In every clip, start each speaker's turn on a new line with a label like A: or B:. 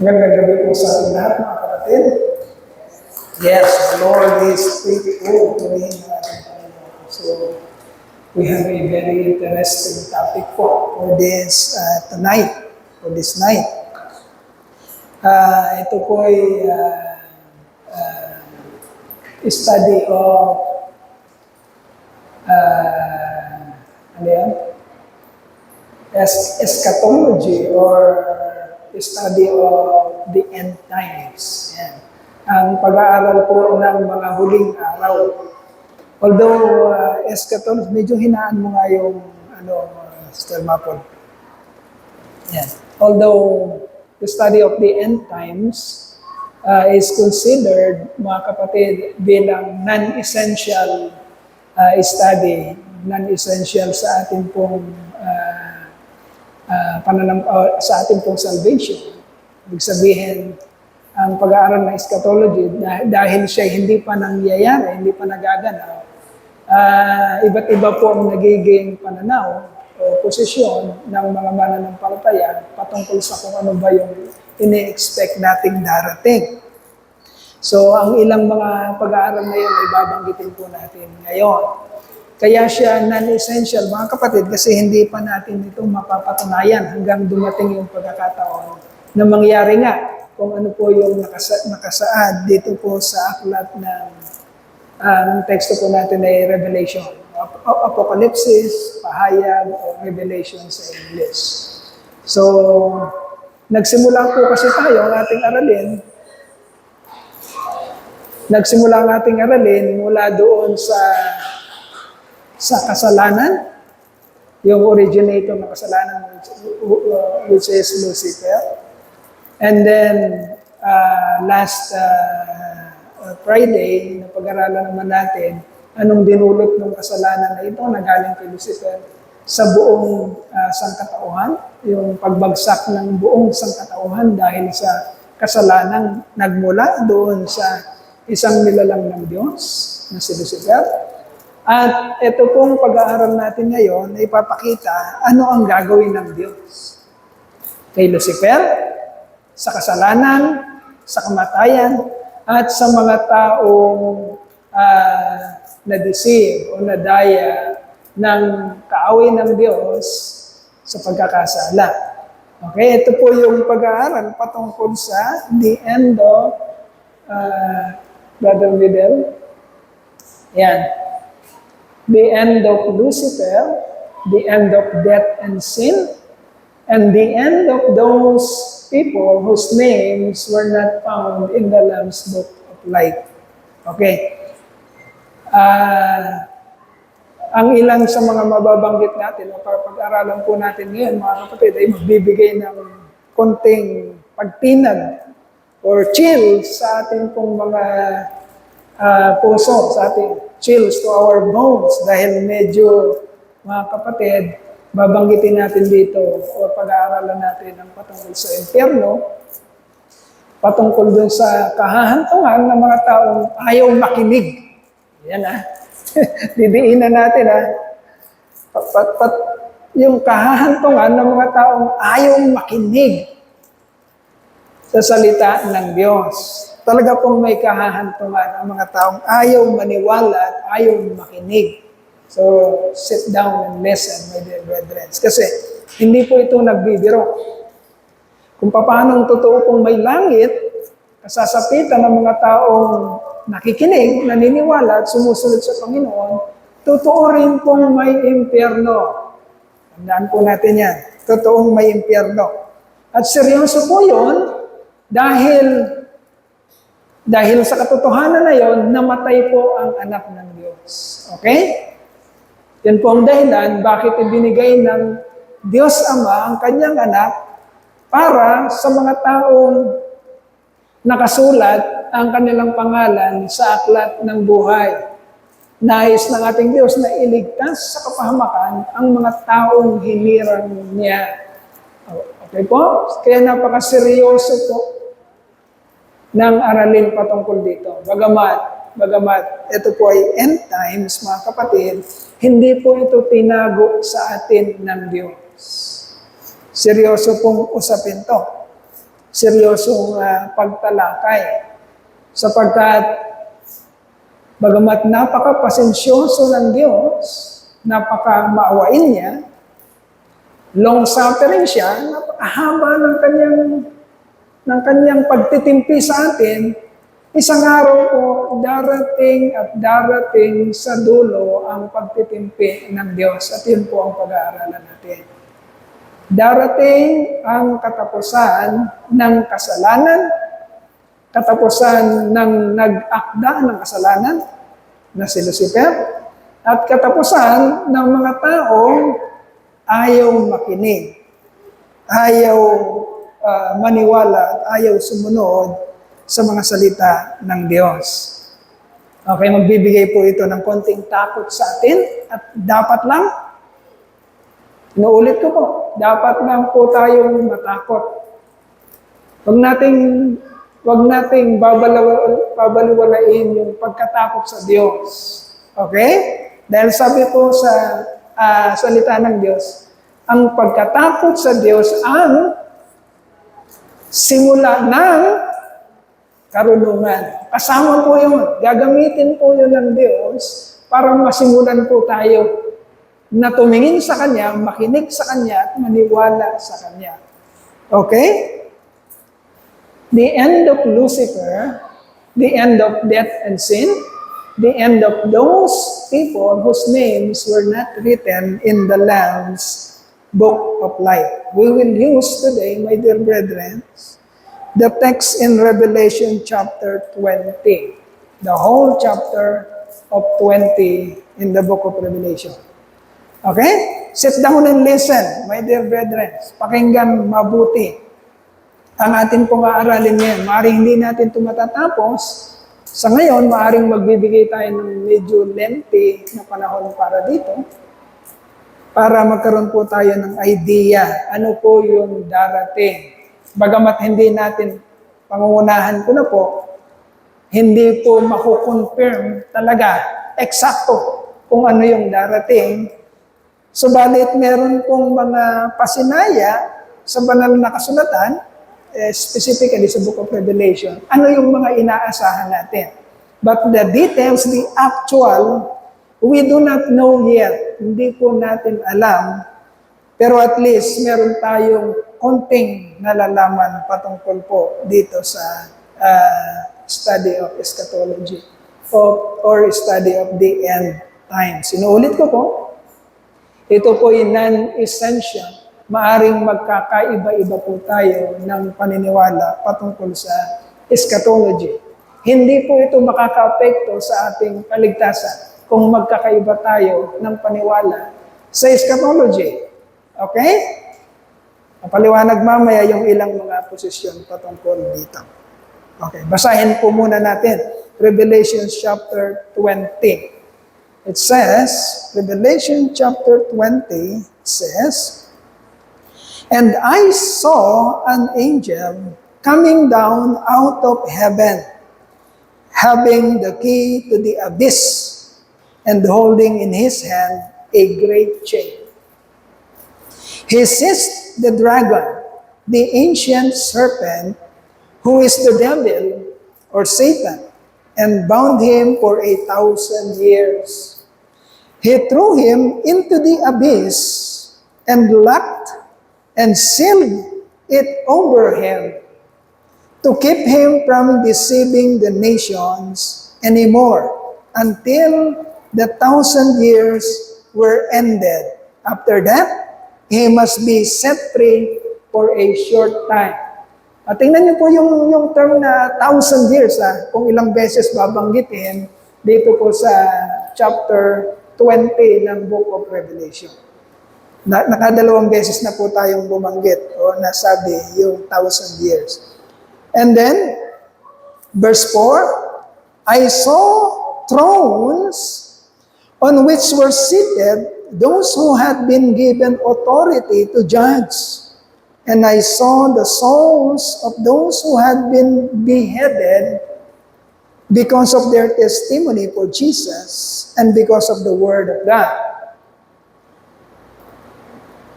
A: Magandang gabi po sa ating lahat, mga kapatid. Yes, the Lord is faithful to me. So, we have a very interesting topic for this tonight, for this night. Ito po ay study of ano yan? Eschatology or study of the end times. Yan. Ang pag-aaral po ng mga huling araw. Although eschatology, medyo hinaan mo nga yung Sister Mapol. Yan. Although the study of the end times is considered, mga kapatid, bilang non-essential study, non-essential sa ating pong sa ating pong salvation. Ibig sabihin, ang pag-aaral ng eschatology, dahil siya hindi pa nangyayari, hindi pa nagaganap, iba't iba po ang nagiging pananaw o posisyon ng mga mananampalataya patungkol sa kung ano ba yung ini-expect nating darating. So, ang ilang mga pag-aaral na yun ay babanggitin po natin ngayon. Kaya siya non-essential, mga kapatid, kasi hindi pa natin ito mapapatunayan hanggang dumating yung pagkakataon na mangyari nga kung ano po yung nakasaad dito po sa aklat ng teksto po natin ay Revelation. Apocalypse, pahayag, o Revelation sa English. So, nagsimula po kasi tayo ang ating aralin. Nagsimula ang ating aralin mula doon sa kasalanan, yung originator ng kasalanan, which is Lucifer. And then, last Friday, napag-aralan naman natin, anong dinulot ng kasalanan na ito na galing kay Lucifer sa buong sangkatauhan, yung pagbagsak ng buong sangkatauhan dahil sa kasalanang nagmula doon sa isang nilalang ng Diyos, na si Lucifer. At ito pong pag-aaral natin ngayon ay ipapakita ano ang gagawin ng Diyos kay Lucifer, sa kasalanan, sa kamatayan, at sa mga taong na-deceive o nadaya ng kaaway ng Diyos sa pagkakasala. Okay, ito po yung pag-aaral patungkol sa the end of Brother Vidal. Yan. The end of Lucifer, the end of death and sin, and the end of those people whose names were not found in the Lamb's Book of Life. Okay. Ang ilan sa mga mababanggit natin, o pag-aralan po natin ngayon, mga kapatid, ay magbibigay ng konting pagtinag or chill sa ating pong mga puso, sa ating chills to our bones, dahil medyo, mga kapatid, babanggitin natin dito o pag-aaralan natin ang patungkol sa impyerno, patungkol dun sa kahahantungan ng mga taong ayaw makinig. Yan didiinan natin yung kahahantungan ng mga taong ayaw makinig sa salita ng Diyos. Talaga pong may kahahantungan ang mga taong ayaw maniwala at ayaw makinig. So, sit down and listen, my dear brethren. Kasi, hindi po ito nagbibiro. Kung paano totoo pong may langit, kasasapitan ng mga taong nakikinig, naniniwala at sumusunod sa Panginoon, totoo rin pong may impyerno. Tandaan po natin yan. Totoong may impyerno. At seryoso po yun, dahil sa katotohanan na yon, namatay po ang anak ng Diyos. Okay? Yan po ang dahilan bakit ibinigay ng Diyos Ama ang kanyang anak para sa mga taong nakasulat ang kanilang pangalan sa aklat ng buhay. Nais ng ating Diyos na iligtas sa kapahamakan ang mga taong hinirang niya. Okay po? Kaya napakaseryoso po ng aralin patungkol dito. Bagamat ito po ay end times, mga kapatid, hindi po ito tinago sa atin ng Diyos. Seryoso pong usapin to. seryosong pagtalakay. Sapagkat bagamat napaka-pasensyoso ng Diyos, napaka-maawain niya, long-suffering siya, napakahaba ng kanyang pagtitimpi sa atin, isang araw po, darating at darating sa dulo ang pagtitimpi ng Diyos. At yun po ang pag-aaralan natin. Darating ang katapusan ng kasalanan, katapusan ng nag-akda ng kasalanan na si Lucifer, at katapusan ng mga taong ayaw makinig, ayaw maniwala, at ayaw sumunod sa mga salita ng Diyos. Okay, magbibigay po ito ng konting takot sa atin at dapat lang, inuulit ko po, dapat lang po tayong matakot. Huwag nating babaliwalain yung pagkatakot sa Diyos. Okay? Dahil sabi po sa salita ng Diyos, ang pagkatakot sa Diyos ang simula ng karunungan. Kasama po yun. Gagamitin po yun ng Diyos para masimulan po tayo na tumingin sa Kanya, makinig sa Kanya, at maniwala sa Kanya. Okay? The end of Lucifer, the end of death and sin, the end of those people whose names were not written in the Lamb's book of life. We will use today, my dear brethren, the text in Revelation chapter 20, the whole chapter of 20 in the book of Revelation. Okay? Sit down and listen, my dear brethren. Pakinggan mabuti ang ating pong aaralin ngayon. Maaring hindi natin ito matatapos. Sa ngayon, maaring magbibigay tayo ng medyo lengthy na panahon para dito, para magkaroon po tayo ng idea ano po yung darating. Bagamat hindi natin, pangungunahan ko na po, hindi po makukonfirm talaga, eksakto, kung ano yung darating. Subalit meron pong mga pasinaya sa banal na kasulatan, specifically sa Book of Revelation, ano yung mga inaasahan natin. But the details, the actual, we do not know yet. Hindi po natin alam. Pero at least meron tayong konting nalalaman patungkol po dito sa study of eschatology or study of the end times. Sinuulit ko po, ito po yung non-essential. Maaring magkakaiba-iba po tayo ng paniniwala patungkol sa eschatology. Hindi po ito makaka-apekto sa ating kaligtasan kung magkakaiba tayo ng paniwala sa eschatology. Okay? Papaliwanag mamaya yung ilang mga posisyon patungkol dito. Okay, basahin po muna natin. Revelation chapter 20. It says, Revelation chapter 20 says, "And I saw an angel coming down out of heaven, having the key to the abyss, and holding in his hand a great chain. He seized the dragon, the ancient serpent, who is the devil, or Satan, and bound him for 1,000 years. He threw him into the abyss, and locked and sealed it over him, to keep him from deceiving the nations anymore, until the 1,000 years were ended. After that, he must be set free for a short time." At tingnan niyo po yung term na 1,000 years, kung ilang beses babanggitin dito po sa chapter 20 ng Book of Revelation. Nakadalawang beses na po tayong bumanggit o nasabi yung 1,000 years. And then, verse 4, "I saw thrones on which were seated those who had been given authority to judge. And I saw the souls of those who had been beheaded because of their testimony for Jesus and because of the word of God.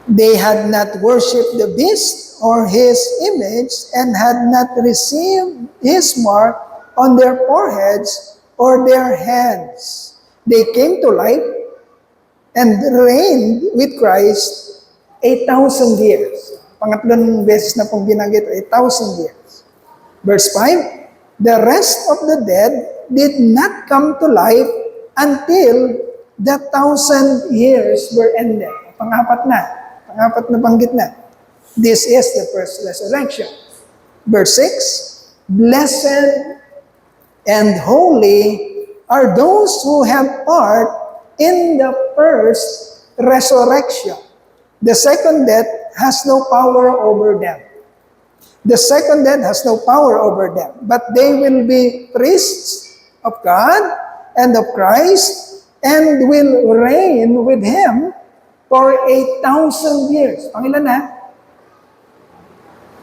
A: They had not worshipped the beast or his image and had not received his mark on their foreheads or their hands. They came to life and reigned with Christ 1,000 years. Pangatlong beses na pong binanggit, 1,000 years. Verse 5, the rest of the dead did not come to life until the 1,000 years were ended. Pangapat na banggit na. This is the first resurrection. Verse 6, blessed and holy are those who have part in the first resurrection. The second death has no power over them. The second death has no power over them, but they will be priests of God and of Christ and will reign with Him for 1,000 years. Pangilan na?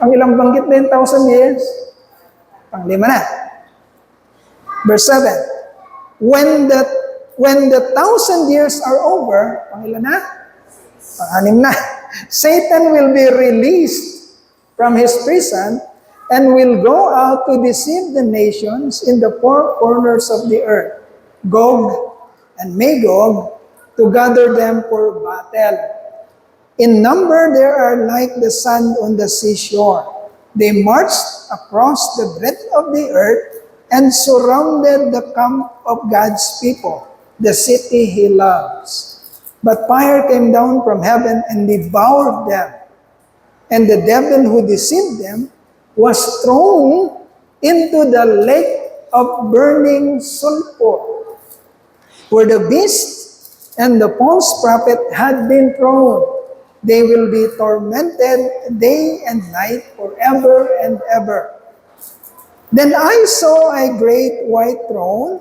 A: Pangilang banggit na yung 1,000 years? Panglima na. Verse 7, when the 1,000 years are over, pangilan na? Pang-anim na. Satan will be released from his prison and will go out to deceive the nations in the four corners of the earth, Gog and Magog, to gather them for battle. In number, there are like the sand on the seashore. They marched across the breadth of the earth and surrounded the camp of God's people, the city He loves. But fire came down from heaven and devoured them. And the devil who deceived them was thrown into the lake of burning sulfur, where the beast and the false prophet had been thrown. They will be tormented day and night forever and ever. Then I saw a great white throne,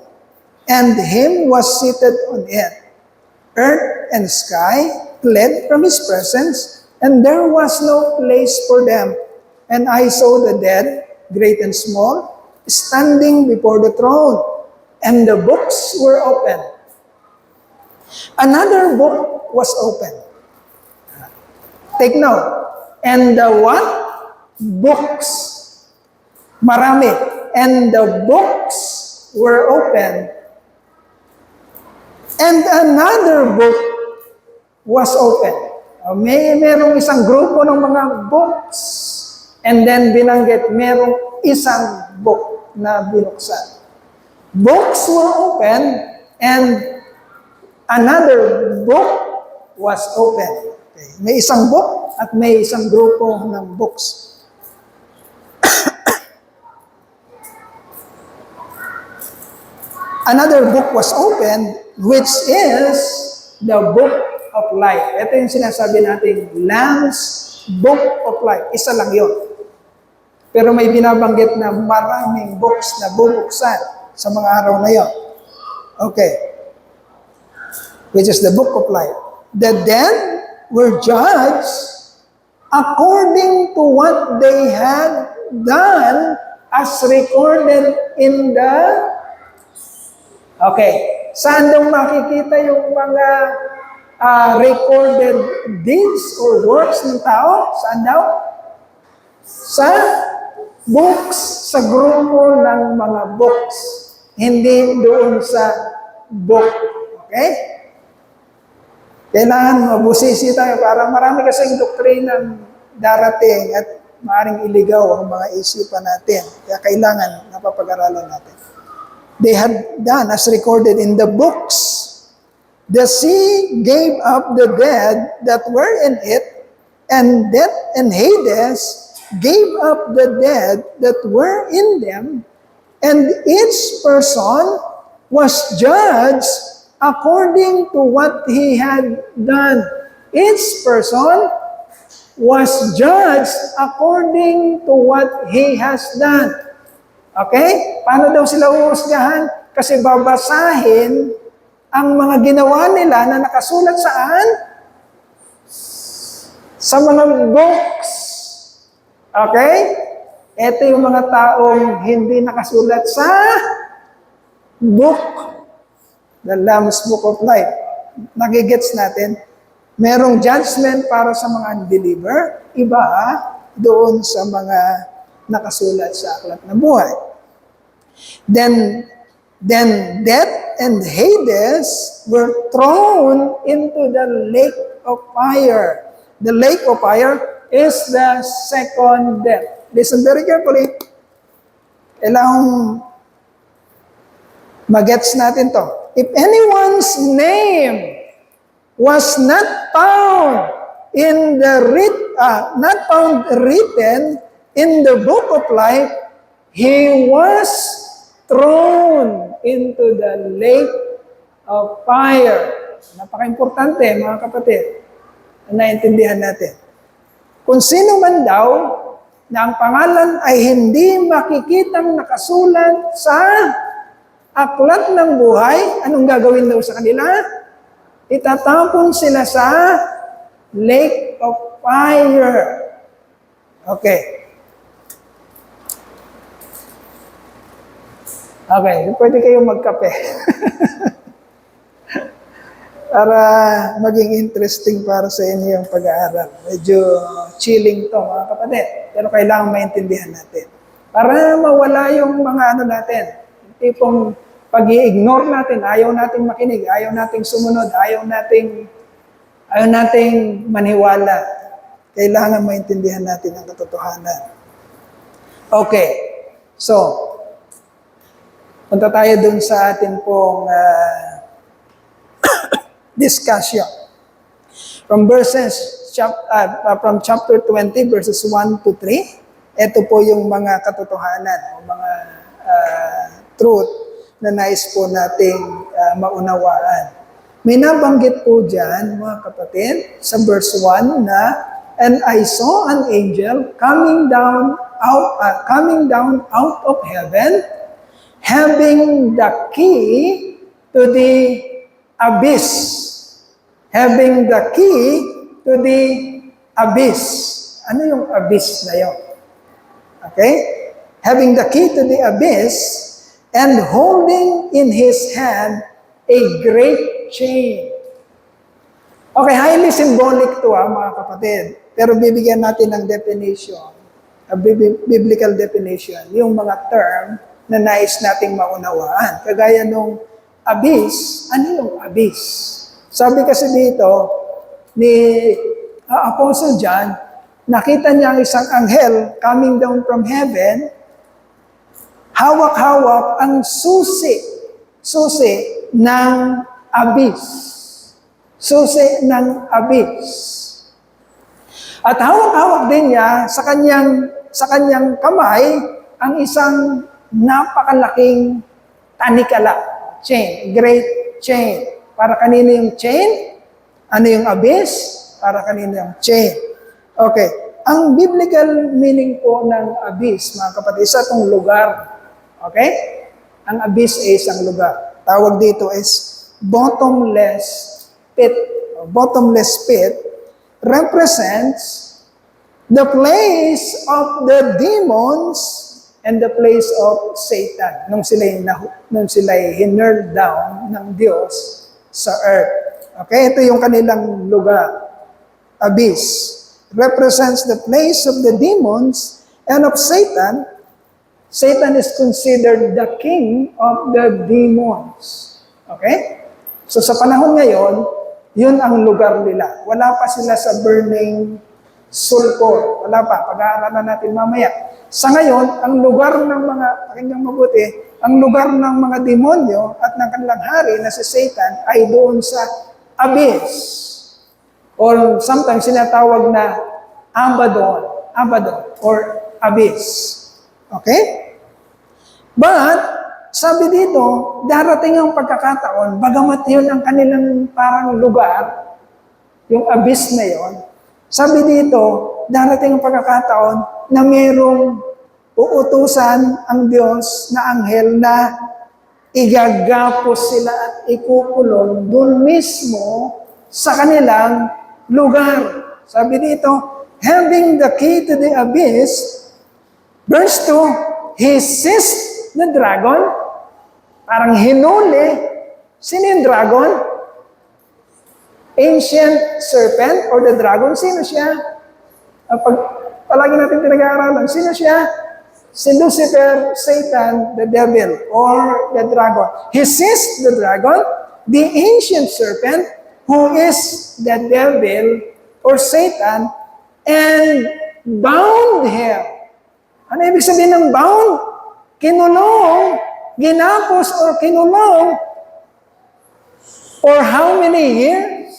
A: and Him was seated on it. Earth and sky fled from His presence, and there was no place for them. And I saw the dead, great and small, standing before the throne, and the books were opened. Another book was opened. Take note. And the what? Books. Marami. And the books were opened. And another book was opened. Merong isang grupo ng mga books. And then binanggit, merong isang book na binuksan. Books were opened and another book was opened. Okay. May isang book at may isang grupo ng books. Another book was opened, which is the book of life. Ito yung sinasabi natin, Lamb's Book of Life. Isa lang yun. Pero may binabanggit na maraming books na bubuksan sa mga araw na yun. Okay. Which is the book of life. The dead were judged according to what they had done as recorded in the... Okay. Saan daw makikita yung mga recorded deeds or works ng tao? Saan daw? Sa books, sa grupo ng mga books. Hindi doon sa book. Okay? Kailangan mabusisi tayo para marami kasing doktrinang darating at maaaring iligaw ang mga isipan natin. Kaya kailangan napapag-aralan natin. They had done as recorded in the books. The sea gave up the dead that were in it, and death and Hades gave up the dead that were in them, and each person was judged according to what he had done. Each person was judged according to what he has done. Okay? Paano daw sila uhusgahan? Kasi babasahin ang mga ginawa nila na nakasulat saan? Sa mga books. Okay? Ito yung mga taong hindi nakasulat sa book. The Lamb's Book of Life. Nagigets natin, merong judgment para sa mga unbeliever, iba doon sa mga nakasulat sa Aklat ng Buhay. Then death and Hades were thrown into the lake of fire. The lake of fire is the second death. Listen very carefully. Kailangang magets natin to. If anyone's name was not found written in the book of life, he was thrown into the lake of fire. Napaka-importante, mga kapatid, na naintindihan natin. Kung sino man daw na ang pangalan ay hindi makikitang nakasulat sa Aklat ng Buhay, anong gagawin daw sa kanila? Itatapon sila sa lake of fire. Okay. Okay, pwede kayong magkape. Para maging interesting para sa inyo yung pag-aaral. Medyo chilling to, mga kapatid. Pero kailangan maintindihan natin. Para mawala yung mga natin. Yung tipong pag-i-ignore natin, ayaw nating makinig, ayaw nating sumunod, ayaw nating maniwala. Kailangan maintindihan natin ang katotohanan. Okay. So, punta tayo dun sa atin pong discussion. From chapter 20, verses 1 to 3, ito po yung mga katotohanan, o mga truth na nais po nating maunawaan. May nabanggit po dyan, mga kapatid, sa verse 1 na, "And I saw an angel coming down out of heaven, having the key to the abyss." Having the key to the abyss. Ano yung abyss na yun? Okay? Having the key to the abyss, and holding in his hand a great chain. Okay, highly symbolic to mga kapatid. Pero bibigyan natin ng definition, a biblical definition, yung mga term na nais nating maunawaan. Kagaya nung abyss, ano yung abyss? Sabi kasi dito ni Apostle John, nakita niya ang isang anghel coming down from heaven, hawak-hawak ang susi ng abyss. Susi ng abyss. At hawak-hawak din niya sa kanyang kamay ang isang napakalaking tanikala, chain, great chain. Para kanino yung chain? Ano yung abyss? Para kanino yung chain? Okay. Ang biblical meaning po ng abyss, mga kapatid, isa itong lugar. Okay? Ang abyss ay isang lugar. Tawag dito is bottomless pit. Bottomless pit represents the place of the demons and the place of Satan. Nung sila'y hinurl down ng Diyos sa earth. Okay? Ito yung kanilang lugar. Abyss represents the place of the demons and of Satan. Satan is considered the king of the demons. Okay? So sa panahon ngayon, yun ang lugar nila. Wala pa sila sa burning sulfur. Wala pa. Pag-aaralan natin mamaya. Sa ngayon, ang lugar ng mga, pakinggan mabuti, ang lugar ng mga demonyo at ng kanilang hari na si Satan ay doon sa abyss. Or sometimes sinatawag na Abaddon or abyss. Okay? But, sabi dito, darating ang pagkakataon, bagamat yun ang kanilang parang lugar, yung abyss na yon, sabi dito, darating ang pagkakataon na mayroong uutusan ang Diyos na anghel na igagapos sila at ikukulong doon mismo sa kanilang lugar. Sabi dito, having the key to the abyss, verse 2, he seized the dragon, parang hinuli. Sino yung dragon? Ancient serpent or the dragon, sino siya? palagi natin pinag-aaralan. Sino siya? Si Lucifer, Satan, the devil, or the dragon. He seized the dragon, the ancient serpent, who is the devil or Satan, and bound him. Ano ibig sabihin ng bound? Kinulong, ginapos or kinulong for how many years?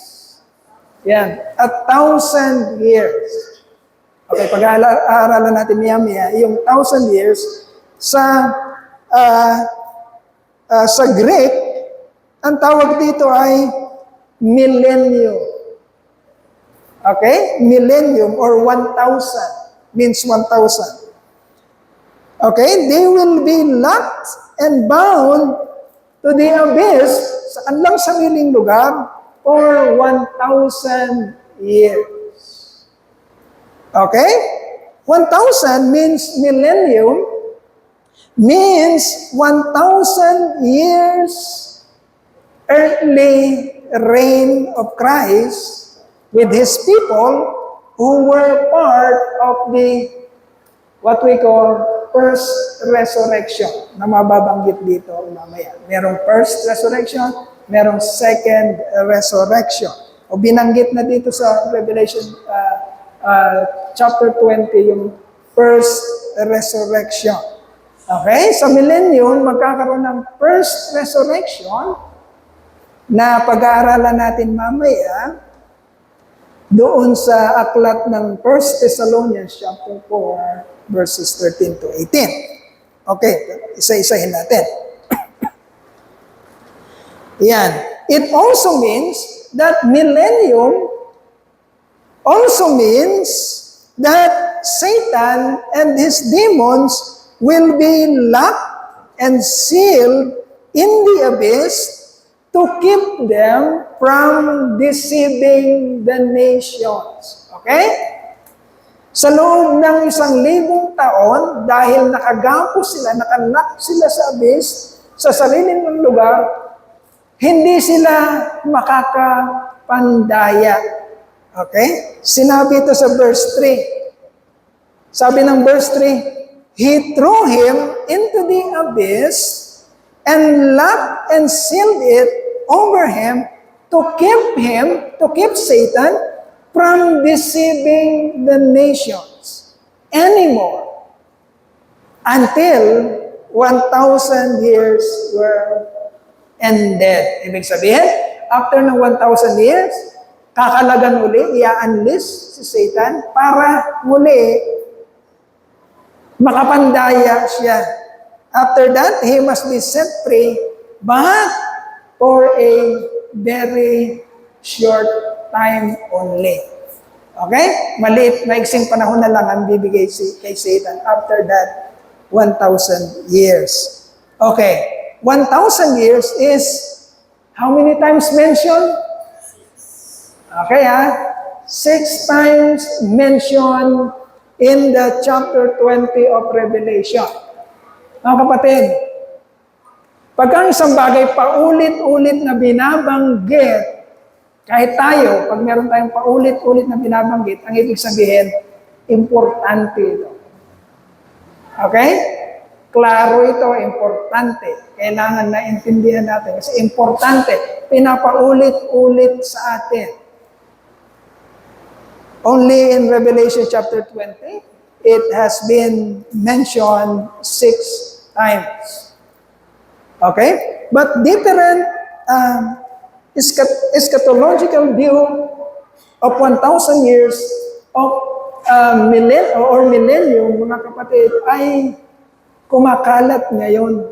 A: Yan, 1,000 years. Okay, pag-aaralan natin maya-maya, yung 1,000 years sa Greek, ang tawag dito ay millennium. Okay? Millennium or 1,000 means 1,000. Okay? They will be locked and bound to the abyss sa kanilang sariling lugar for 1,000 years. Okay? 1,000 means millennium, means 1,000 years earthly reign of Christ with His people who were part of the, what we call, first resurrection, na mababanggit dito mamaya. Merong first resurrection, merong second resurrection. O binanggit na dito sa Revelation chapter 20, yung first resurrection. Okay? Sa millennium, magkakaroon ng first resurrection na pag-aaralan natin mamaya doon sa aklat ng 1 Thessalonians chapter 4, verses 13 to 18. Okay, isa-isahin natin. Yan. It also means that millennium also means that Satan and his demons will be locked and sealed in the abyss to keep them from deceiving the nations. Okay? Sa loob ng 1,000 taon, dahil nakagapo sila, nakalock sila sa abyss, sa sarili ng lugar, hindi sila makakapandaya. Okay? Sinabi ito sa verse 3. Sabi ng verse 3, He threw him into the abyss and locked and sealed it over him to keep Satan from deceiving the nations anymore until 1,000 years were ended. Ibig sabihin, after ng 1,000 years, kakalagan uli, i-unleash si Satan para muli makapandaya siya. After that, he must be set free, but for a very short time only. Okay? Maliit, maiksing panahon na lang ang bibigay kay Satan. After that, 1,000 years. Okay. 1,000 years is how many times mentioned? Okay, 6 times mentioned in the chapter 20 of Revelation. Mga kapatid, pagka isang bagay paulit-ulit na binabanggit, kahit tayo, pag meron tayong paulit-ulit na binabanggit, ang ibig sabihin, importante ito. Okay? Klaro ito, importante. Kailangan na intindihan natin kasi importante. Pinapaulit-ulit sa atin. Only in Revelation chapter 20, it has been mentioned 6 times. Okay? But different eschatological view of 1,000 years of millennium, mga kapatid, ay kumakalat ngayon.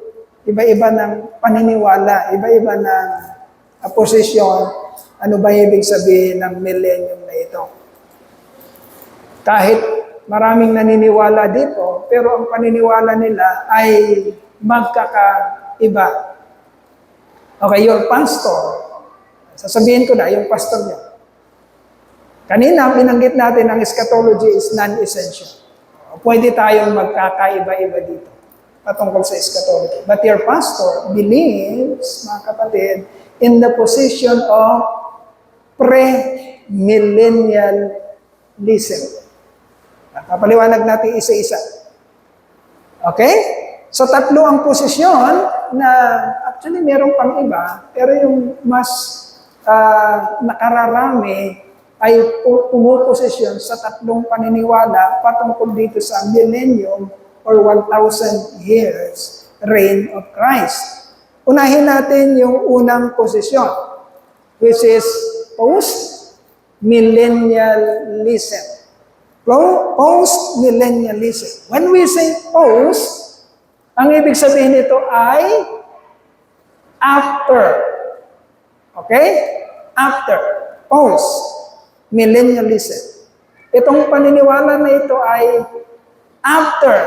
A: Iba-iba ng paniniwala, iba-iba ng posisyon. Ano ba ibig sabihin ng millennium na ito? Kahit maraming naniniwala dito, pero ang paniniwala nila ay magkakaiba. Okay, your pastor, sasabihin ko na, yung pastor niya. Kanina, binanggit natin ang eschatology is non-essential. Pwede tayong magkakaiba-iba dito patungkol sa eschatology. But your pastor believes, mga kapatid, in the position of pre-millennialism. Papaliwanag natin isa-isa. Okay? So tatlo ang posisyon na actually meron pang iba, pero yung mas nakararami ay pumuposisyon sa tatlong paniniwala patungkol dito sa millennium or 1,000 years reign of Christ. Unahin natin yung unang posisyon, which is post-millennialism. Post-millennialism. When we say post, ang ibig sabihin nito ay after. Okay? After. Post-millennialism. Itong paniniwala na ito ay after.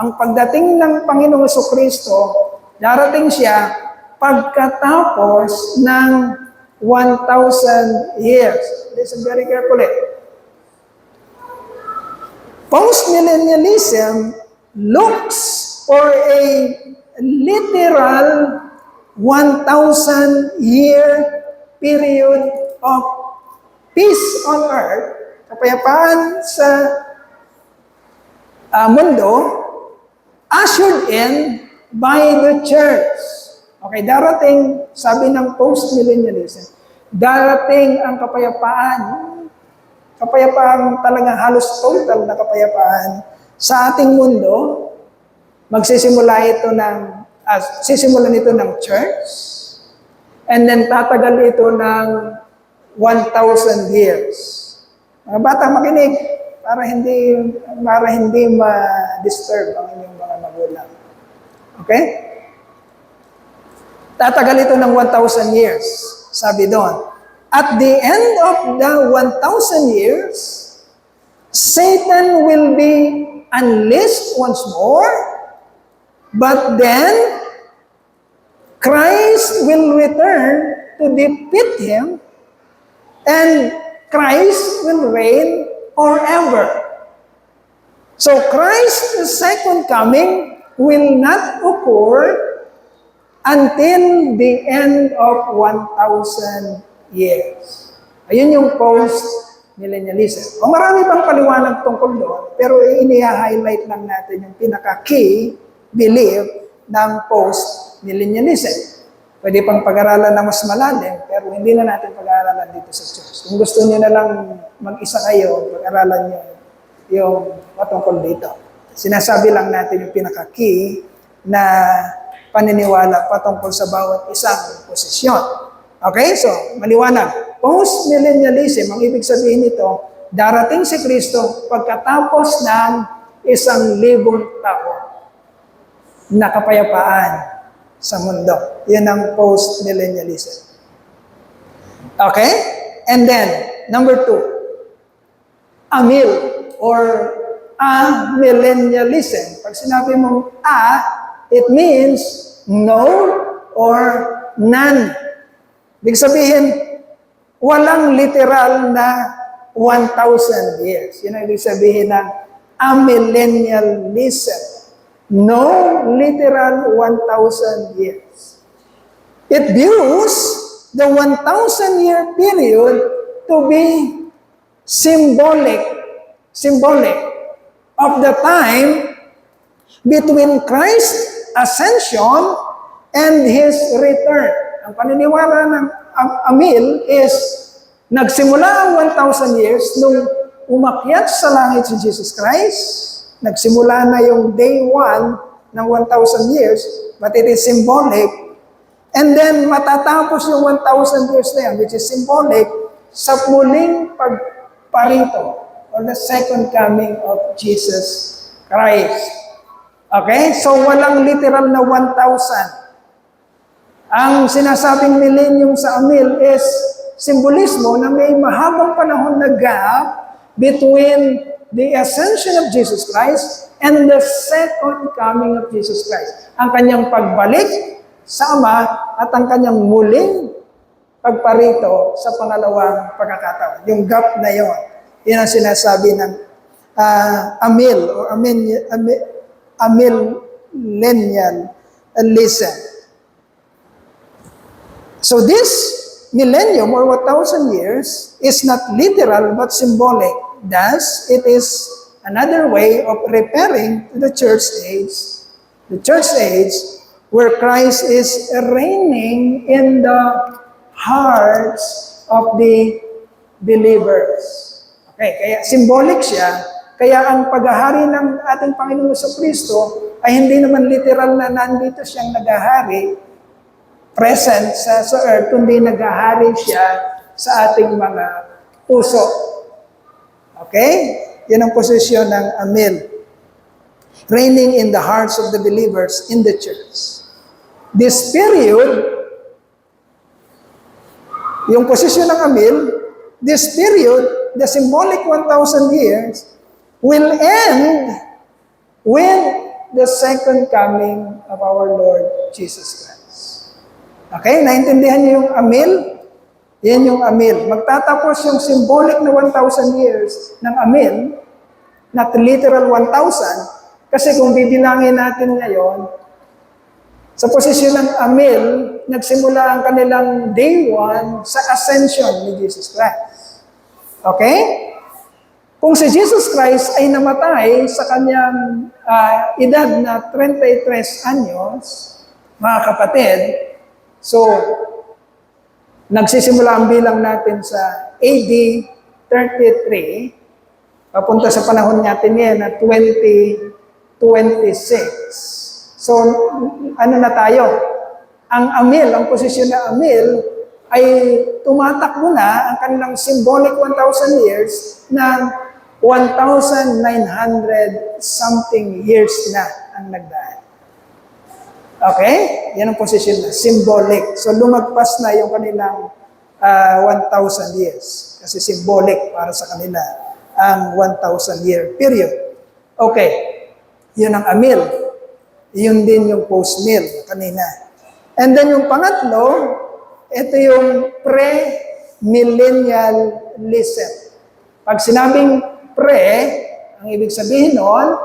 A: Ang pagdating ng Panginoong Jesucristo, darating siya pagkatapos ng 1,000 years. Listen very carefully. Post-millennialism looks for a literal 1,000-year period of peace on earth, kapayapaan sa mundo, ushered in by the church. Okay, darating, sabi ng post-millennialism, darating ang kapayapaan, kapayapaan talagang halos total na kapayapaan sa ating mundo. Magsisimula ito sisimulan ito ng church, and then tatagal ito ng 1,000 years. Mga bata, makinig para hindi ma-disturb ang inyong mga magulang. Okay? Tatagal ito ng 1,000 years, sabi doon. At the end of the 1,000 years, Satan will be unleashed once more, but then Christ will return to defeat him, and Christ will reign forever. So Christ's second coming will not occur until the end of 1,000 years. Ayun yung post-millennialism. O marami pang paliwanag tungkol doon, pero ini-highlight lang natin yung pinaka-key belief ng post-millennialism. Pwede pang pag-aralan na mas malalim, pero hindi na natin pag-aralan dito sa church. Kung gusto niyo na lang mag-isa kayo, pag-aralan niyo yung patungkol dito. Sinasabi lang natin yung pinaka-key na paniniwala patungkol sa bawat isang posisyon. Okay? So, maliwanag. Post-millennialism, ang ibig sabihin nito, darating si Kristo pagkatapos ng 1,000 taon na kapayapaan sa mundo. Yan ang post-millennialism. Okay? And then, number 2, amil or amillennialism. Pag sinabi mong it means no or none. Ibig sabihin, walang literal na 1,000 years. Yun ang ibig sabihin ng amillennialism. No literal 1,000 years. It views the 1,000-year period to be symbolic of the time between Christ's ascension and His return. Ang paniniwala ng Amil is nagsimula ang 1,000 years nung umakyat sa langit si Jesus Christ. Nagsimula na yung day 1 ng 1,000 years, but it is symbolic. And then matatapos yung 1,000 years na yan, which is symbolic, sa muling pagparito or the second coming of Jesus Christ. Okay? So walang literal na 1,000. Ang sinasabing millennium sa Amil is simbolismo na may mahabang panahon na gap between the ascension of Jesus Christ and the second coming of Jesus Christ. Ang kanyang pagbalik sa Ama at ang kanyang muling pagparito sa pangalawang pagkakataon. Yung gap na yon, yun ang sinasabi ng Amil or amillennialism. So this millennium or 1,000 years is not literal but symbolic. Thus, it is another way of referring to the church age where Christ is reigning in the hearts of the believers. Okay, kaya symbolic siya. Kaya ang paghahari ng ating Panginoon sa Kristo ay hindi naman literal na nandito siyang naghahari, present sa earth, kundi naghahari siya sa ating mga puso. Okay? Yan ang posisyon ng Amil. Reigning in the hearts of the believers in the church. This period, yung posisyon ng Amil, this period, the symbolic 1,000 years, will end with the second coming of our Lord Jesus Christ. Okay? Naintindihan niyo yung Amil? Yan yung Amil. Magtatapos yung symbolic na 1,000 years ng Amil, not literal 1,000, kasi kung bibilangin natin ngayon, sa posisyon ng Amil, nagsimula ang kanilang day 1 sa ascension ni Jesus Christ. Okay? Kung si Jesus Christ ay namatay sa kanyang edad na 33 anyos, mga kapatid, so, nagsisimula ang bilang natin sa AD 33, papunta sa panahon natin ngayon na 2026. So, ano na tayo? Ang Amil, ang posisyon na Amil, ay tumatakbo na ang kanilang symbolic 1,000 years na 1,900 something years na ang nagdaan. Okay? Yan ang posisyon na, symbolic. So lumagpas na yung kanilang 1,000 years. Kasi symbolic para sa kanila ang 1,000 year period. Okay. Yun ang Amil. Yun din yung post-mill kanina. And then yung pangatlo, ito yung pre-millennialism. Pag sinabing pre, ang ibig sabihin nun,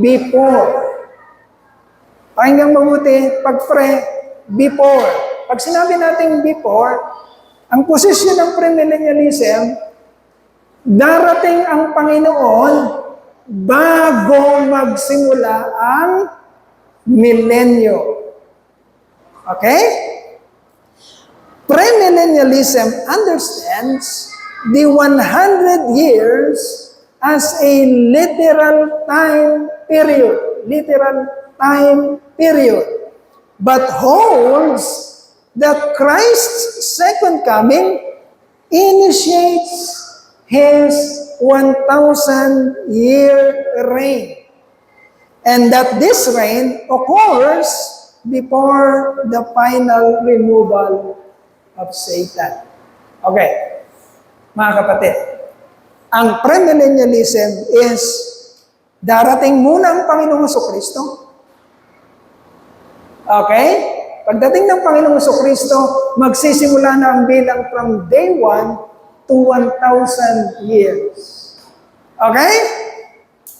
A: before. Pakinggan mabuti, pag pre, before. Pag sinabi natin before, ang posisyon ng premillennialism, darating ang Panginoon bago magsimula ang milenyo. Okay? Premillennialism understands the 100 years as a literal time period. Literal time period. But holds that Christ's second coming initiates His 1,000-year reign. And that this reign occurs before the final removal of Satan. Okay. Mga kapatid, ang premillennialism is darating muna ang Panginoong Jesucristo. Okay? Pagdating ng Panginoong Jesucristo, magsisimula na ang bilang from day 1 to 1,000 years. Okay?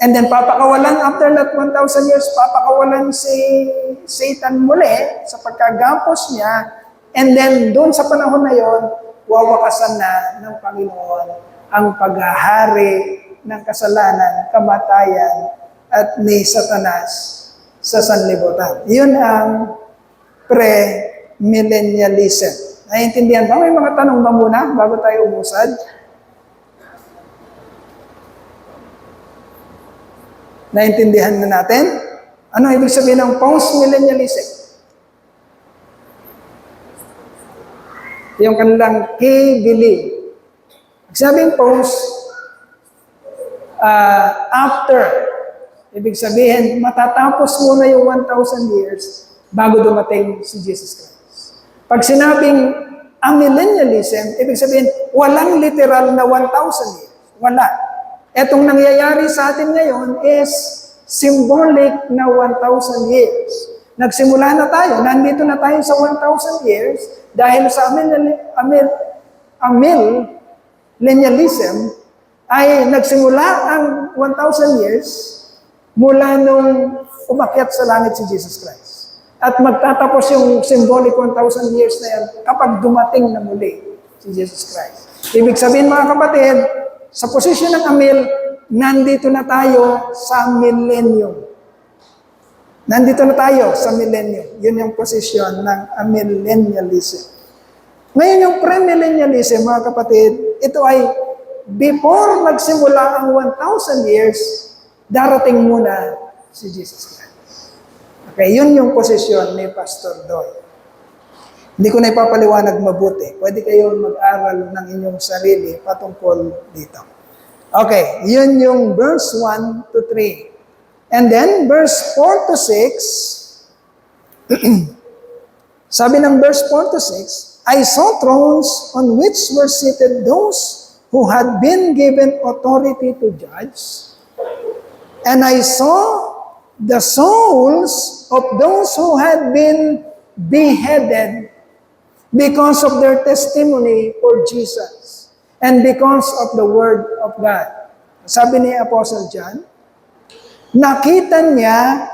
A: And then papakawalan, after that 1,000 years, papakawalan si Satan muli sa pagkagapos niya. And then doon sa panahon na yon, wawakasan na ng Panginoon ang paghahari ng kasalanan, kamatayan, at ni Satanas sa sanlibutan. Yun ang pre-millennialism. Naiintindihan ba? May mga tanong ba muna bago tayo umusad? Naiintindihan na natin? Ano ibig sabihin ng post-millennialism? Yung kanilang key belief. Sabing post, after, ibig sabihin, matatapos muna yung 1,000 years bago dumating si Jesus Christ. Pag sinabing amillennialism, ibig sabihin, walang literal na 1,000 years. Wala. Etong nangyayari sa atin ngayon is symbolic na 1,000 years. Nagsimula na tayo, nandito na tayo sa 1,000 years dahil sa amillennialism ay nagsimula ang 1,000 years mula nung umakyat sa langit si Jesus Christ. At magtatapos yung symbolic 1,000 years na yan kapag dumating na muli si Jesus Christ. Ibig sabihin mga kapatid, sa posisyon ng Amil, nandito na tayo sa millennium. Nandito na tayo sa millennium. Yun yung posisyon ng amillennialism. Ngayon yung premillennialism, mga kapatid, ito ay before magsimula ang 1,000 years, darating muna si Jesus Christ. Okay, yun yung posisyon ni Pastor Doy. Hindi ko na ipapaliwanag mabuti. Pwede kayong mag-aral ng inyong sarili patungkol dito. Okay, yun yung verse 1 to 3. And then, verse 4 to 6, sabi ng verse 4 to 6, I saw thrones on which were seated those who had been given authority to judge. And I saw the souls of those who had been beheaded because of their testimony for Jesus and because of the Word of God. Sabi ni Apostle John, nakita niya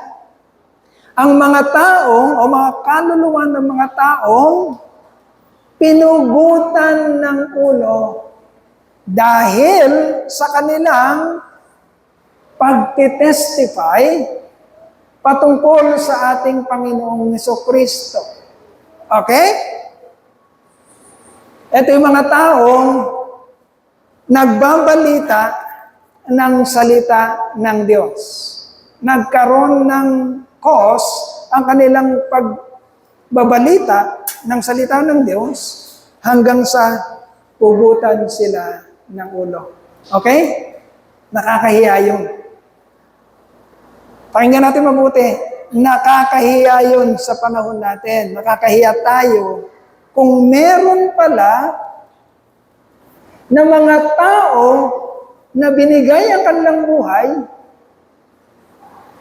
A: ang mga taong o mga kaluluwa ng mga taong pinugutan ng ulo dahil sa kanilang pagtitestify patungkol sa ating Panginoong Jesucristo. Okay? Ito yung mga taong nagbabalita ng salita ng Diyos. Nagkaroon ng cause ang kanilang pagbabalita ng salita ng Diyos hanggang sa pugutan sila ng ulo. Okay? Nakakahiya yun. Pakinggan natin mabuti. Nakakahiya yun sa panahon natin. Nakakahiya tayo kung meron pala na mga tao na binigay ang kanilang buhay,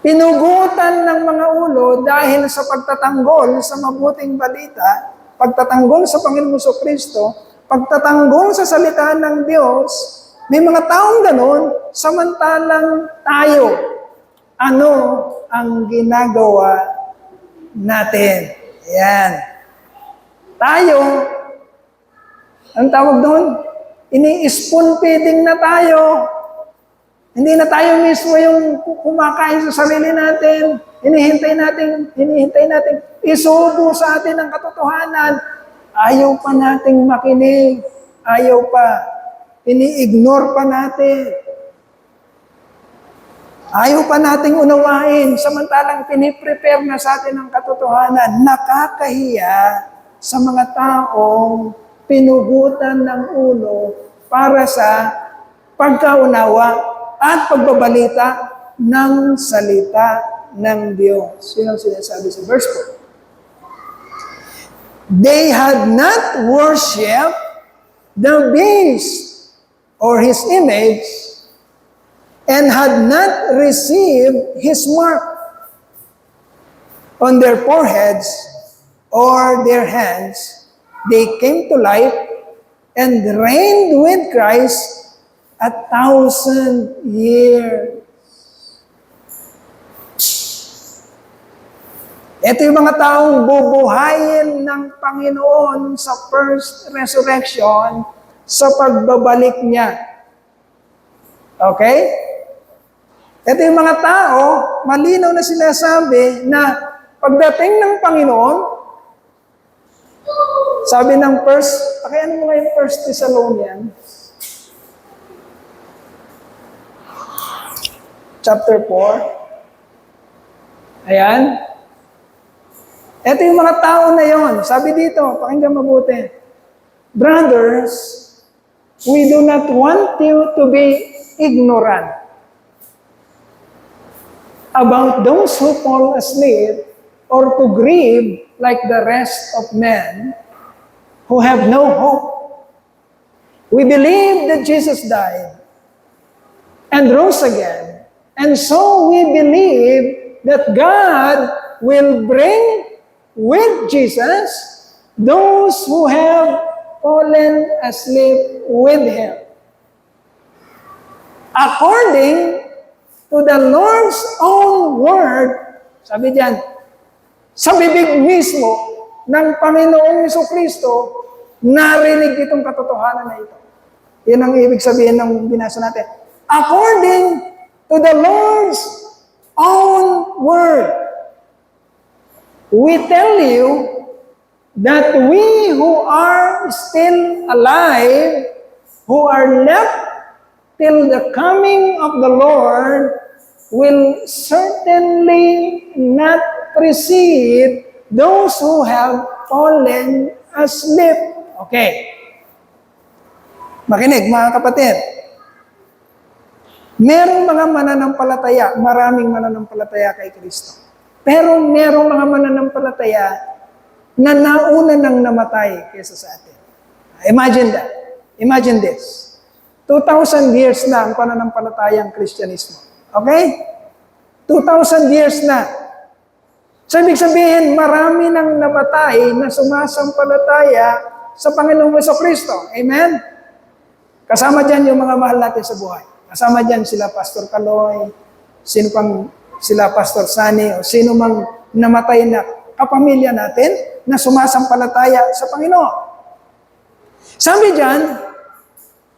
A: pinugutan ng mga ulo dahil sa pagtatanggol sa mabuting balita, pagtatanggol sa Panginoong Jesucristo, pagtatanggol sa salita ng Diyos. May mga taong ganon, samantalang tayo, ano ang ginagawa natin? Ayan. Tayo, ang tawag doon, ini-spoon feeding na tayo. Hindi na tayo mismo yung kumakain sa sarili natin. Hinihintay natin isubo sa atin ang katotohanan. Ayaw pa nating makinig. Ayaw pa. Ini-ignore pa natin. Ayaw pa nating unawain. Samantalang piniprepare na sa atin ang katotohanan. Nakakahiya sa mga taong pinugutan ng ulo para sa pagkaunawa at pagbabalita ng salita ng Diyos. Yun ang sinasabi sa verse 4. They had not worshipped the beast or his image and had not received his mark on their foreheads or their hands. They came to life and reigned with Christ 1,000 years. Ito yung mga taong bubuhayin ng Panginoon sa first resurrection sa pagbabalik niya. Okay? Ito yung mga tao, malinaw na sinasabi na pagdating ng Panginoon, sabi ng pakiano mo ngayon 1 Thessalonians, chapter 4. Ayan. Ito yung mga tao na yon. Sabi dito, pakinggan mabuti. Brothers, we do not want you to be ignorant about those who fall asleep or to grieve like the rest of men who have no hope. We believe that Jesus died and rose again. And so we believe that God will bring with Jesus those who have fallen asleep with Him. According to the Lord's own word, sabi diyan, sa bibig mismo ng Panginoong Jesucristo, narinig itong katotohanan na ito. Yan ang ibig sabihin ng binasa natin. according to the Lord's own word. We tell you that we who are still alive, who are left till the coming of the Lord, will certainly not precede those who have fallen asleep. Okay. Makinig mga kapatid. Merong mga mananampalataya, maraming mananampalataya kay Kristo. Pero merong mga mananampalataya na nauna nang namatay kaysa sa atin. Imagine that. Imagine this. 2,000 years na ang pananampalatayang Kristyanismo. Okay? 2,000 years na. So, ibig sabihin, marami nang namatay na sumasampalataya sa Panginoong Jesucristo. Amen? Kasama dyan yung mga mahal natin sa buhay. Kasama dyan sila Pastor Kaloy, sino pang sila Pastor Sani, o sino mang namatay na kapamilya natin na sumasampalataya sa Panginoon. Sabi dyan,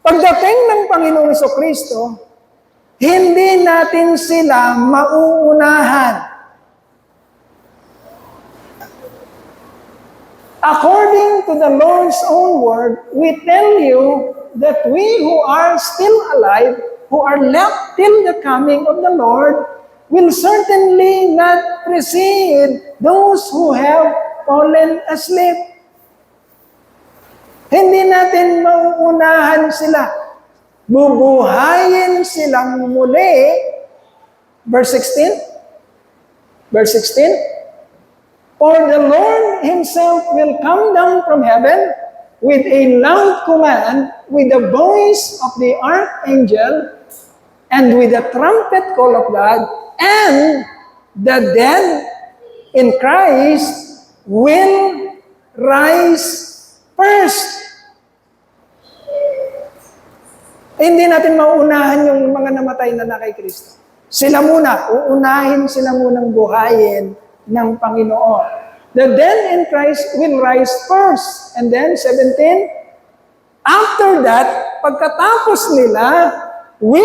A: pagdating ng Panginoong Jesucristo, hindi natin sila mauunahan. According to the Lord's own word, we tell you that we who are still alive, who are left till the coming of the Lord, will certainly not precede those who have fallen asleep. Hindi natin mauunahan sila. Bubuhayin silang muli. Verse 16. Verse 16. For the Lord Himself will come down from heaven with a loud command, with the voice of the archangel, and with the trumpet call of God, and the dead in Christ will rise first. Hindi natin mauunahan yung mga namatay na kay Kristo. Sila muna, uunahin sila munang buhayin ng Panginoon. The dead in Christ will rise first. And then, 17, after that, pagkatapos nila, we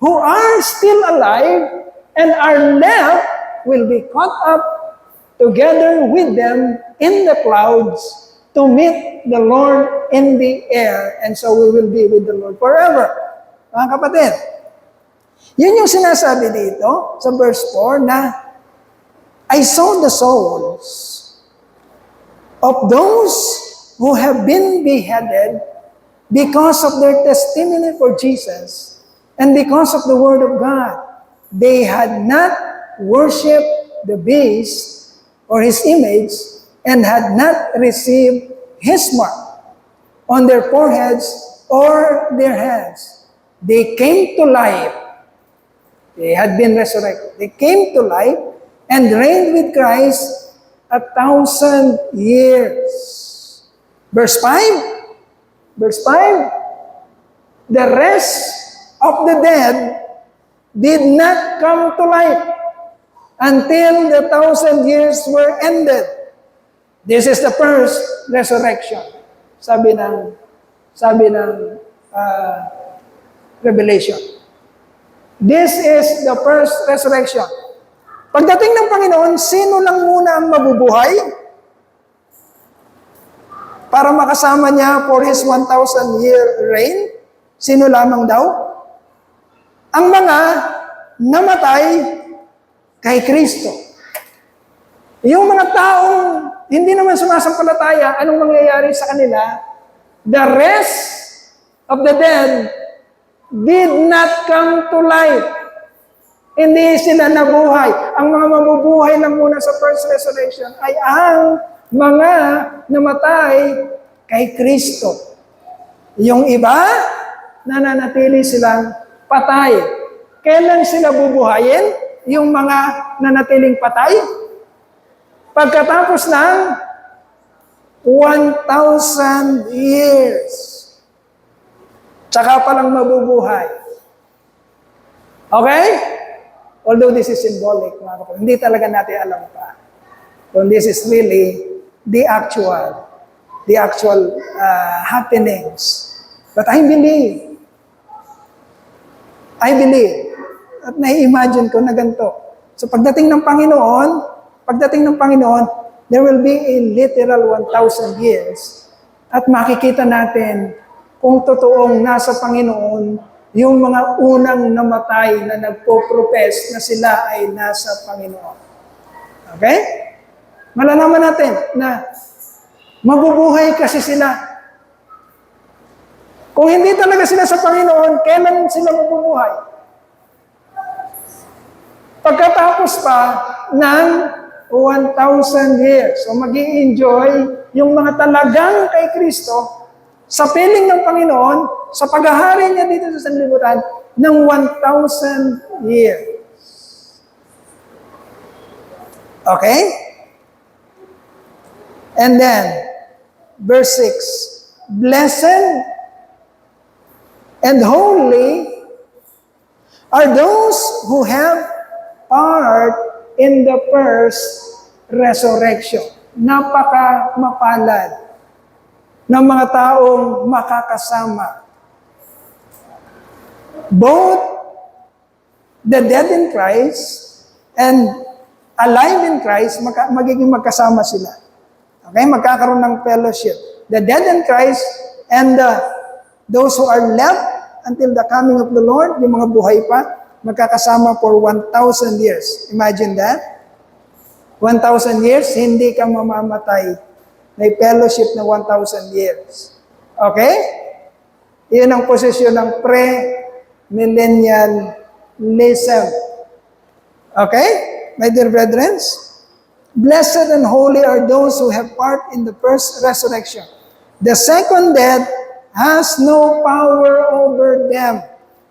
A: who are still alive and are left will be caught up together with them in the clouds to meet the Lord in the air. And so we will be with the Lord forever. Mga kapatid, yun yung sinasabi dito sa verse 4 na I saw the souls of those who have been beheaded because of their testimony for Jesus and because of the word of God. They had not worshipped the beast or his image and had not received his mark on their foreheads or their hands. They came to life. They had been resurrected. They came to life and reigned with Christ 1,000 years. Verse 5. Verse 5. The rest of the dead did not come to life until the 1,000 years were ended. This is the first resurrection. Sabi ng Revelation. This is the first resurrection. Pagdating ng Panginoon, sino lang muna ang mabubuhay para makasama niya for His 1,000-year reign? Sino lamang daw? Ang mga namatay kay Kristo. Yung mga taong hindi naman sumasampalataya, anong mangyayari sa kanila? The rest of the dead did not come to life. Hindi sila nabuhay. Ang mga mabubuhay lang muna sa first resurrection ay ang mga namatay kay Kristo. Yung iba, nananatili silang patay. Kailan sila bubuhayin? Yung mga nanatiling patay? Pagkatapos ng 1,000 years. Tsaka palang mabubuhay. Okay? Although this is symbolic, mga kapatid, hindi talaga natin alam pa. Kung this is really the actual happenings. But I believe I believe at nai-imagine ko na ganito. So pagdating ng Panginoon, there will be a literal 1,000 years at makikita natin kung totoong nasa Panginoon yung mga unang namatay na nagpo-profess na sila ay nasa Panginoon. Okay? Malalaman natin na mabubuhay kasi sila. Kung hindi talaga sila sa Panginoon, kailan sila mabubuhay? Pagkatapos pa ng 1,000 years. So mag-i-enjoy yung mga talagang kay Kristo sa piling ng Panginoon, sa paghahari niya dito sa sanlibutan ng 1,000 years. Okay? And then, verse 6, Blessed and holy are those who have part in the first resurrection. Napaka-mapalad ng mga taong makakasama. Both the dead in Christ and alive in Christ, magiging magkasama sila. Okay? Magkakaroon ng fellowship. The dead in Christ and those who are left until the coming of the Lord, yung mga buhay pa, magkakasama for 1,000 years. Imagine that. 1,000 years, hindi ka mamamatay. May fellowship na 1,000 years. Okay? Iyon ang posisyon ng pre-millennialism. Okay? My dear brethren, blessed and holy are those who have part in the first resurrection. The second death has no power over them.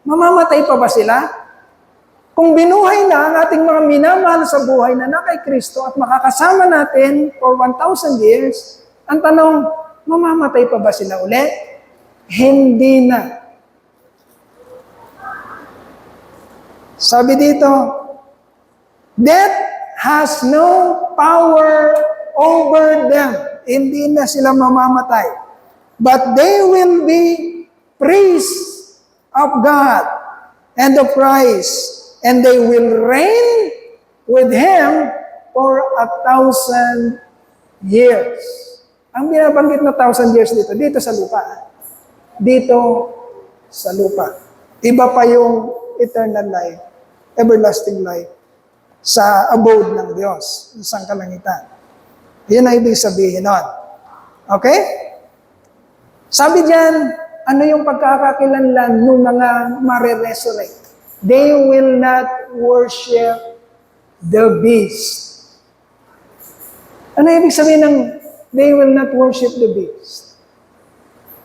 A: Mamamatay pa ba sila? Kung binuhay na ang ating mga minamahal sa buhay na kay Kristo at makakasama natin for 1,000 years, ang tanong, mamamatay pa ba sila uli? Hindi na. Sabi dito, death has no power over them. Hindi na sila mamamatay. But they will be priests of God and of Christ. And they will reign with Him for 1,000 years. Ang binabanggit na 1,000 years dito sa lupa. Dito sa lupa. Iba pa yung eternal life, everlasting life, sa abode ng Diyos, sa kalangitan. Yun ang ibig sabihin nun. Okay? Sabi diyan, ano yung pagkakakilanlan ng mga mare-resurrect? They will not worship the beast. Ano ibig sabihin ng they will not worship the beast?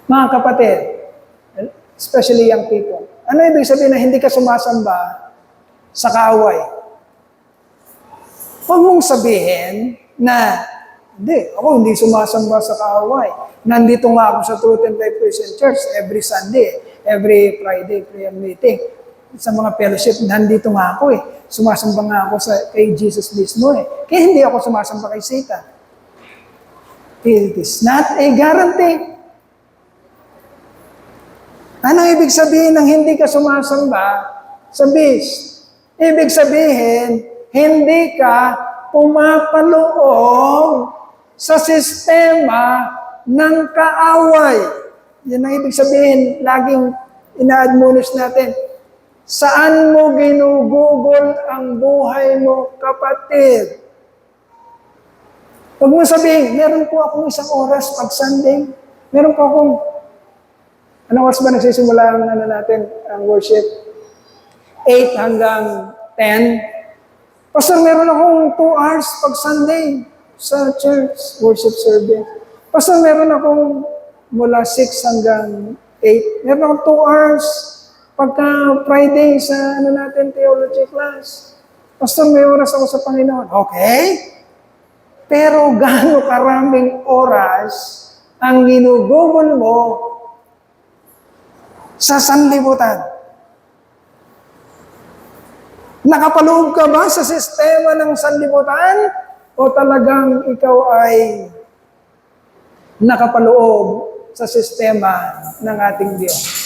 A: Mga kapatid, especially young people, ano ibig sabihin na hindi ka sumasamba sa kaaway? Huwag mong sabihin na, hindi sumasamba sa kaaway. Nandito nga ako sa Truth and Life Christian Church every Sunday, every Friday prayer meeting. Sa mga fellowship, nandito nga ako Sumasamba nga ako kay Jesus mismo Kaya hindi ako sumasamba kay Satan. It is not a guarantee. Ano ibig sabihin ng hindi ka sumasamba sa beast? Ibig sabihin, hindi ka pumapaloob sa sistema ng kaaway. Yan ang ibig sabihin, laging ina-admonish natin. Saan mo ginugugol ang buhay mo, kapatid? Huwag mo sabihin, meron po akong 1 oras pag Sunday. Meron po akong, anong oras ba nagsisimula ang worship? 8 hanggang 10. Pastor, meron akong 2 hours pag Sunday sa church, worship service. Pastor, meron akong mula 6 hanggang 8. Meron akong 2 hours pagka Friday sa theology class. Pastor, may oras ako sa Panginoon. Okay. Pero gaano karaming oras ang ginugugol mo sa sanlibutan? Nakapaloob ka ba sa sistema ng sanlibutan? O talagang ikaw ay nakapaloob sa sistema ng ating Diyos?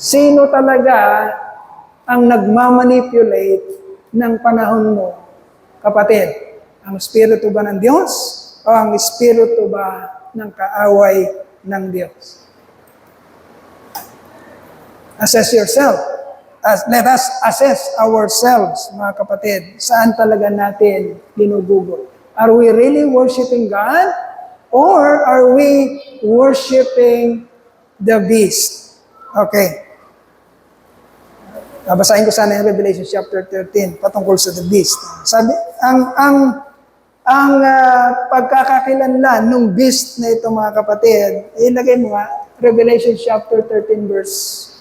A: Sino talaga ang nagmamanipulate ng panahon mo, kapatid? Ang Espiritu ba ng Diyos o ang Espiritu ba ng kaaway ng Diyos? Assess yourself. Let us assess ourselves, mga kapatid. Saan talaga natin ginugugol? Are we really worshiping God? Or are we worshiping the beast? Okay. Babasahin ko sana yung Revelation chapter 13 patungkol sa the beast. Sabi, ang pagkakakilanlan ng beast na ito, mga kapatid, ilagay mo nga, Revelation chapter 13 verse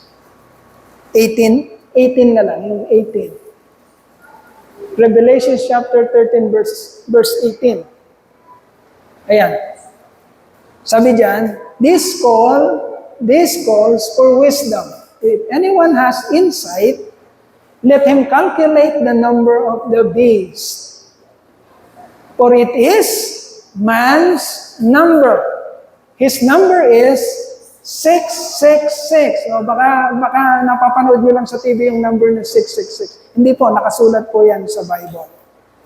A: 18. 18 na lang, yung 18. Revelation chapter 13 verse 18. Ayan. Sabi diyan, this calls for wisdom. If anyone has insight, let him calculate the number of the beast. For it is man's number. His number is 666. O baka napapanood nyo lang sa TV yung number na 666. Hindi po, nakasulat po yan sa Bible.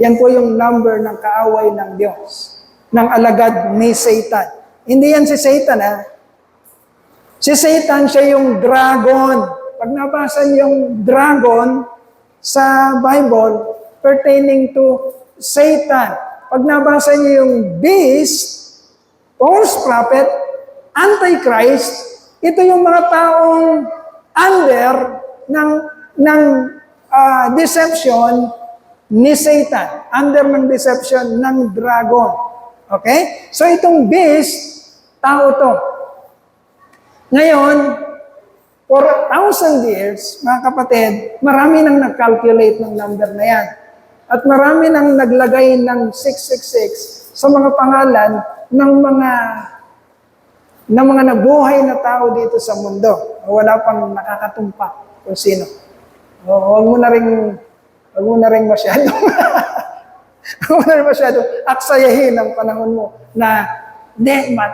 A: Yan po yung number ng kaaway ng Diyos, ng alagad ni Satan. Hindi yan si Satan, ha? Si Satan, siya yung dragon. Pag nabasa yung dragon sa Bible, pertaining to Satan. Pag nabasa niyo yung beast, false prophet, Antichrist, ito yung mga taong under ng deception ni Satan. Under ng deception ng dragon. Okay? So itong beast, tao to. Ngayon, for 1,000 years, mga kapatid, marami nang nag-calculate ng number na yan. At marami nang naglagay ng 666 sa mga pangalan ng mga nabuhay na tao dito sa mundo. Wala pang nakakatumpak kung sino. Huwag mo na rin masyado. Huwag mo na rin masyado aksayahin ang panahon mo na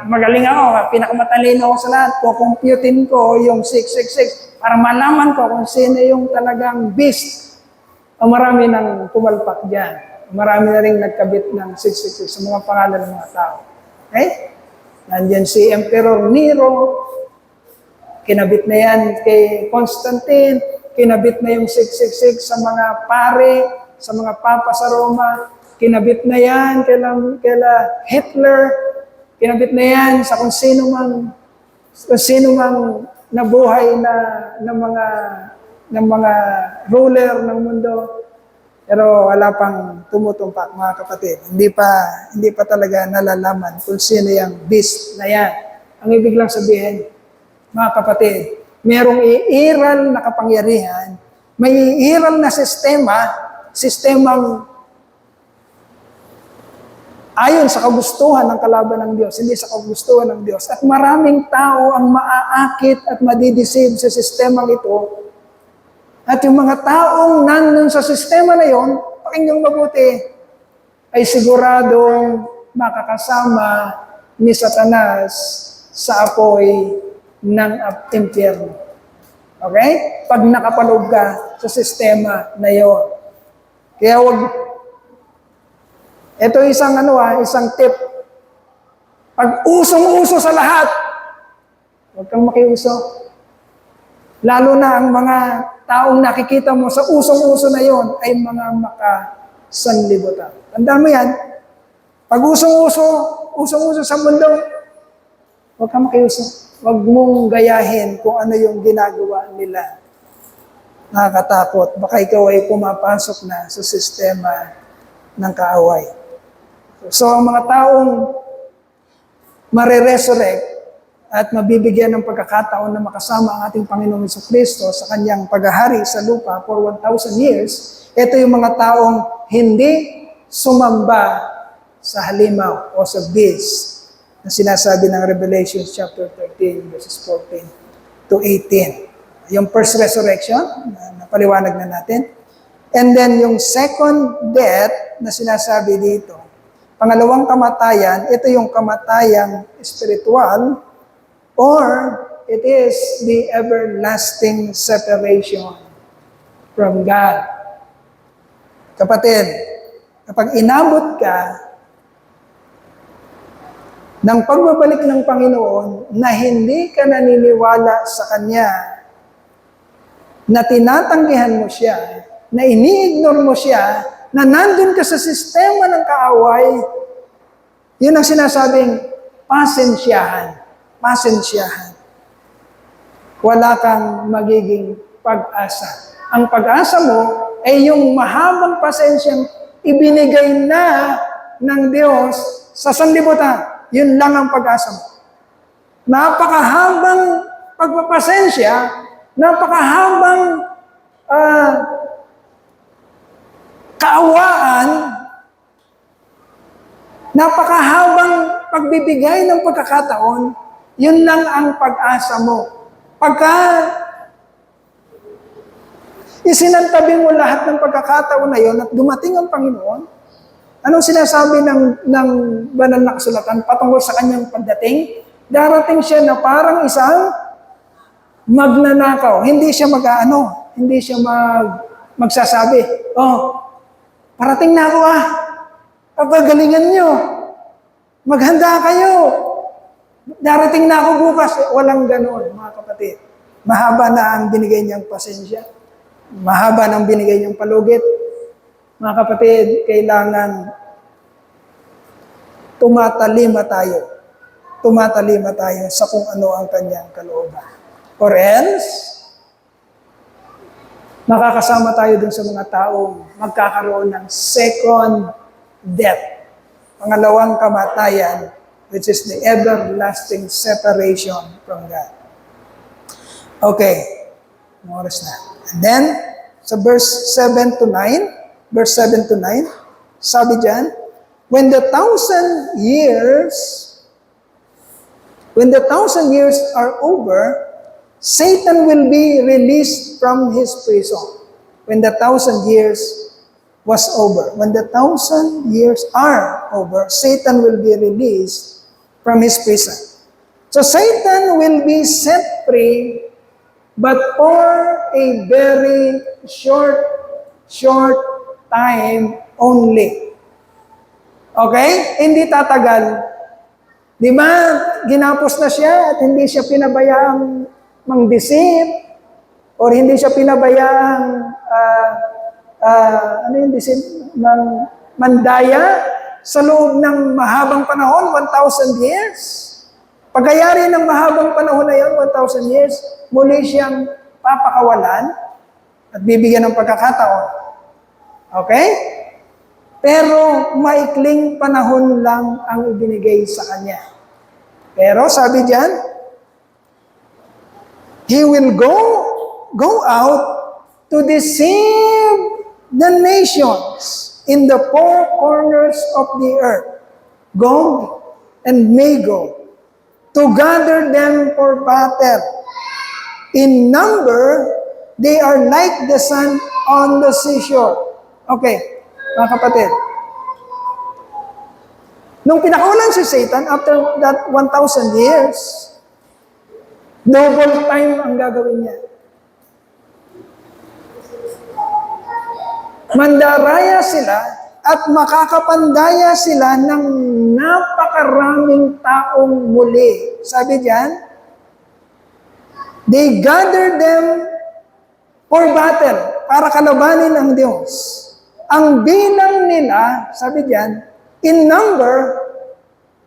A: magaling ako, pinakamatalino ako sa lahat, kukumputin ko yung 666 para malaman ko kung sino yung talagang beast. Marami nang pumalpak dyan. Marami na rin nagkabit ng 666 sa mga pangalan ng mga tao. Okay? Nandiyan si Emperor Nero, kinabit na yan kay Constantine, kinabit na yung 666 sa mga pare, sa mga papa sa Roma, kinabit na yan kaila Hitler, kinabit na yan sa kung sino mang nabuhay ng mga ruler ng mundo. Pero wala pang tumutumpak, mga kapatid. Hindi pa talaga nalalaman kung sino yung beast na yan. Ang ibig lang sabihin, mga kapatid, merong iiral na kapangyarihan, may iiral na sistemang ayon sa kagustuhan ng kalaban ng Diyos, hindi sa kagustuhan ng Diyos. At maraming tao ang maaakit at madideceive sa sistemang ito. At yung mga taong nandun sa sistema na yon, pakinggang mabuti, ay siguradong makakasama ni Satanas sa apoy ng impyerno. Okay? Pag nakapaloob ka sa sistema na yon. Kaya ito isang tip. Pag usong-uso sa lahat, huwag kang makiuso. Lalo na ang mga taong nakikita mo sa usong-uso na yon ay mga makasanlibutan. Tandaan mo yan, pag usong-uso sa mundo, huwag kang makiuso. Huwag mong gayahin kung ano yung ginagawa nila. Nakakatakot. Baka ikaw ay pumapasok na sa sistema ng kaaway. So, ang mga taong mariresurrect at mabibigyan ng pagkakataon na makasama ang ating Panginoong Jesucristo sa kanyang paghahari sa lupa for 1,000 years, ito yung mga taong hindi sumamba sa halimaw o sa beast na sinasabi ng Revelation chapter 13 verses 14 to 18. Yung first resurrection, napaliwanag na natin. And then yung second death na sinasabi dito, pangalawang kamatayan, ito yung kamatayang spiritual, or it is the everlasting separation from God. Kapatid, kapag inabot ka ng pagbabalik ng Panginoon na hindi ka naniniwala sa Kanya, na tinatanggihan mo siya, na ini-ignore mo siya, na nandun ka sa sistema ng kaaway, yun ang sinasabing pasensyahan. Pasensyahan. Wala kang magiging pag-asa. Ang pag-asa mo ay yung mahabang pasensyang ibinigay na ng Diyos sa sanlibutan. Yun lang ang pag-asa mo. Napakahabang pagpapasensya, napakahabang kaawaan, napakahabang pagbibigay ng pagkakataon, yun lang ang pag-asa mo. Pagka isinantabi mo lahat ng pagkakataon na yun at dumating ang Panginoon, anong sinasabi ng banal na kasulatan patungkol sa kanyang pagdating? Darating siya na parang isang magnanakaw. Hindi siya hindi siya magsasabi, parating na ako pagagalingan nyo, maghanda kayo, darating na ako bukas. Walang ganoon, mga kapatid. Mahaba na ang binigay niyang pasensya. Mahaba na ang binigay niyang palugit. Mga kapatid, kailangan tumatalima tayo. Tumatalima tayo sa kung ano ang kanyang kalooban. Or else, makakasama tayo dun sa mga taong magkakaroon ng second death. Pangalawang kamatayan, which is the everlasting separation from God. Okay, oras na. And then, sa verse 7 to 9, sabi dyan, when the 1,000 years are over, Satan will be released from his prison. When the 1,000 years was over. When the 1,000 years are over, Satan will be released from his prison. So Satan will be set free, but for a very short time only. Okay? Hindi tatagal. Di ba, ginapos na siya at hindi siya pinabayaang mang-deceive or hindi siya pinabayaang mandaya sa loob ng mahabang panahon, 1,000 years. Pagkayari ng mahabang panahon na yun, 1,000 years, muli siyang papakawalan at bibigyan ng pagkakataon. Okay? Pero maikling panahon lang ang ibinigay sa kanya. Pero sabi diyan, he will go out to deceive the nations in the four corners of the earth, Gog and Magog, to gather them for battle. In number, they are like the sand on the seashore. Okay, mga kapatid. Nung pinakawalan si Satan, after that 1,000 years, double time ang gagawin niya. Mandaraya sila at makakapandaya sila ng napakaraming taong muli. Sabi diyan, they gather them for battle, para kalabanin ang Diyos. Ang bilang nila, sabi diyan, in number,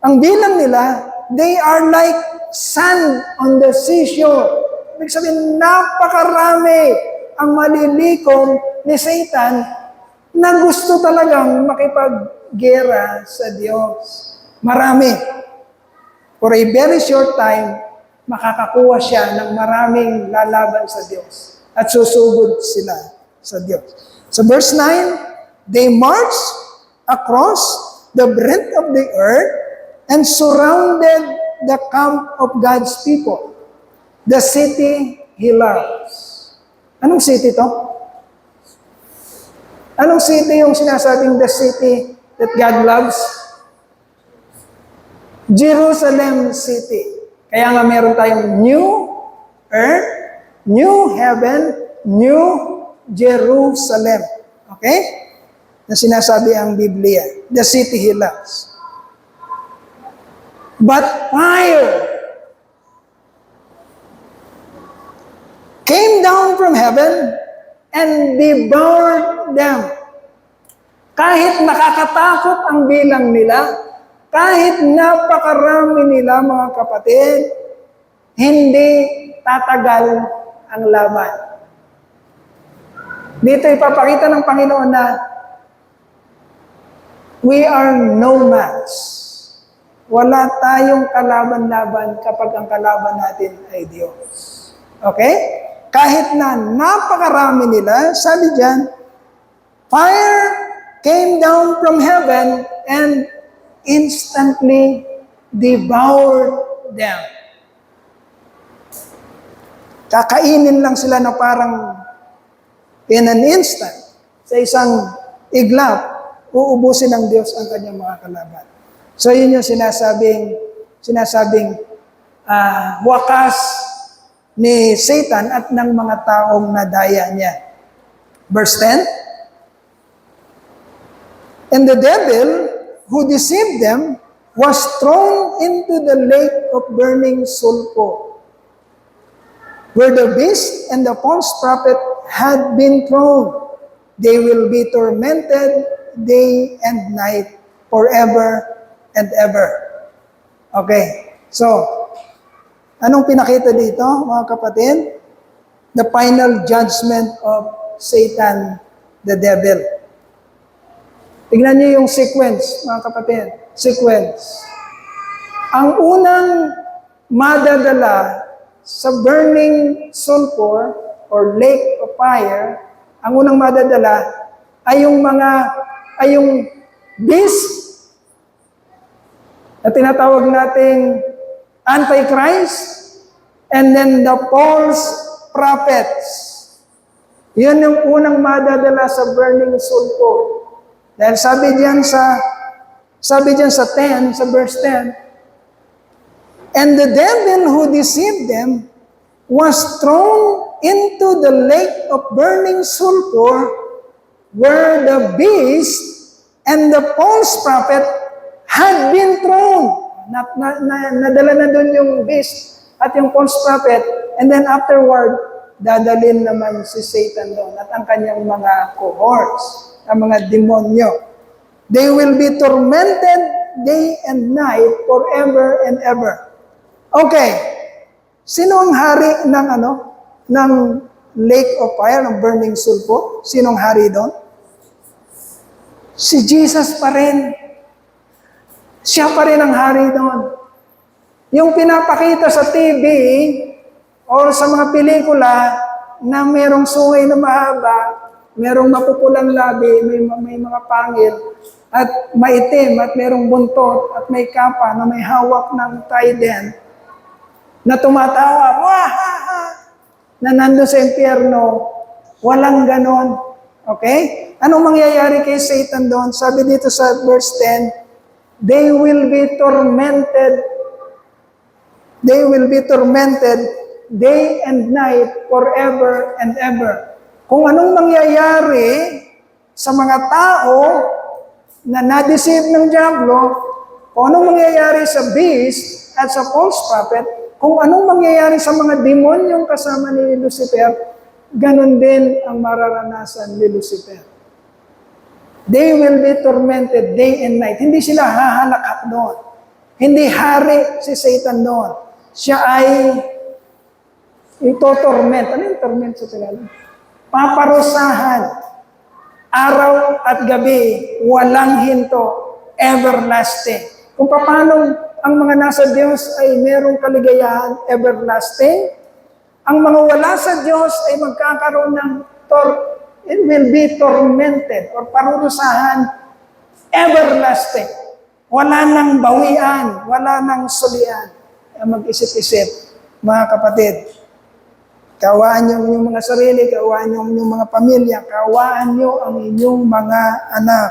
A: ang bilang nila, they are like sand on the seashore. Ibig sabihin, napakarami ang malilikom ni Satan na gusto talagang makipaggera sa Diyos. Marami. For a very short time, makakakuha siya ng maraming lalaban sa Diyos at susugod sila sa Diyos. So verse 9, they march across the breadth of the earth and surrounded the camp of God's people, the city He loves. Anong city to? Anong city yung sinasabing the city that God loves? Jerusalem City. Kaya nga meron tayong new earth, new heaven, new Jerusalem. Okay? Na sinasabi ang Biblia. The city he loves. But fire came down from heaven and devoured them. Kahit nakakatakot ang bilang nila, kahit napakarami nila mga kapatid, hindi tatagal ang laban. Dito ipapakita ng Panginoon na we are no match. Wala tayong kalaban-laban kapag ang kalaban natin ay Diyos. Okay? Kahit na napakarami nila, sabi diyan, fire came down from heaven and instantly devoured them. Kakainin lang sila na parang in an instant, sa isang iglap, uubusin ng Diyos ang kanyang mga kalaban. So yun yung sinasabing wakas ni Satan at ng mga taong nadaya niya. Verse 10, and the devil who deceived them was thrown into the lake of burning sulfur, where the beast and the false prophet had been thrown. They will be tormented day and night forever and ever. Okay. So, anong pinakita dito, mga kapatid? The final judgment of Satan, the devil. Tingnan niyo yung sequence, mga kapatid. Sequence. Ang unang madadala sa burning sulfur or lake of fire, ang unang madadala ay yung beast na tinatawag nating Antichrist, and then the false prophets. Yun yung unang madadala sa burning sulfur. Dahil sabi diyan sa 10, sa verse 10, and the devil who deceived them was thrown into the lake of burning sulfur, where the beast and the false prophet had been thrown. Nadala na doon yung beast at yung false prophet, and then afterward, dadalhin naman si Satan doon at ang kanyang mga cohorts, ang mga demonyo. They will be tormented day and night forever and ever. Okay, sino ang hari ng lake of fire, ng burning sulfur? Sinong hari doon? Si Jesus pa rin. Siya pa rin ang hari doon. Yung pinapakita sa TV o sa mga pelikula na merong sungay na mahaba, merong mapupulang labi, may mga pangil, at maitim, at merong buntot, at may kapa na may hawak ng trident, na tumatawa, wahaha, na nandun sa impyerno, walang ganon. Okay? Anong mangyayari kay Satan doon? Sabi dito sa verse 10, they will be tormented. They will be tormented day and night forever and ever. Kung anong mangyayari sa mga tao na na-deceive ng diablo, kung anong mangyayari sa beast at sa false prophet, kung anong mangyayari sa mga demonyong kasama ni Lucifer, ganun din ang mararanasan ni Lucifer. They will be tormented day and night. Hindi sila hahalakak doon. Hindi hari si Satan doon. Siya ay ito-torment. Ano yung torment sa Tagalog? Paparusahan. Araw at gabi, walang hinto, everlasting. Kung paano ang mga nasa Diyos ay merong kaligayahan, everlasting, ang mga wala sa Diyos ay magkakaroon ng it will be tormented or parurusahan, everlasting. Wala nang bawian, wala nang sulian. Mag-isip-isip, mga kapatid. Kawaan niyo ang inyong mga sarili, kawaan niyo ang inyong mga pamilya, kawaan niyo ang inyong mga anak.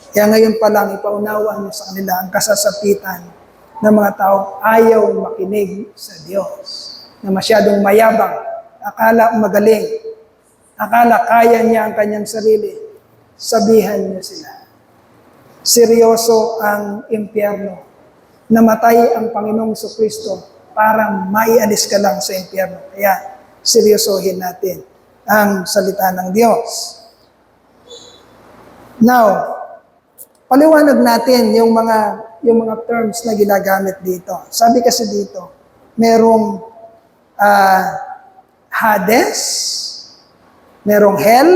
A: Kaya ngayon pa lang, ipaunawaan niyo sa kanila ang kasasapitan ng mga taong ayaw makinig sa Diyos, na masyadong mayabang, akala magaling. Akala kaya niya ang kanyang sarili. Sabihan niyo sila. Seryoso ang impyerno. Namatay ang Panginoong Kristo para maialis ka lang sa impyerno. Kaya seryosohin natin ang salita ng Diyos. Now, paliwanag natin yung mga terms na ginagamit dito. Sabi kasi dito, merong Hades, merong Hell,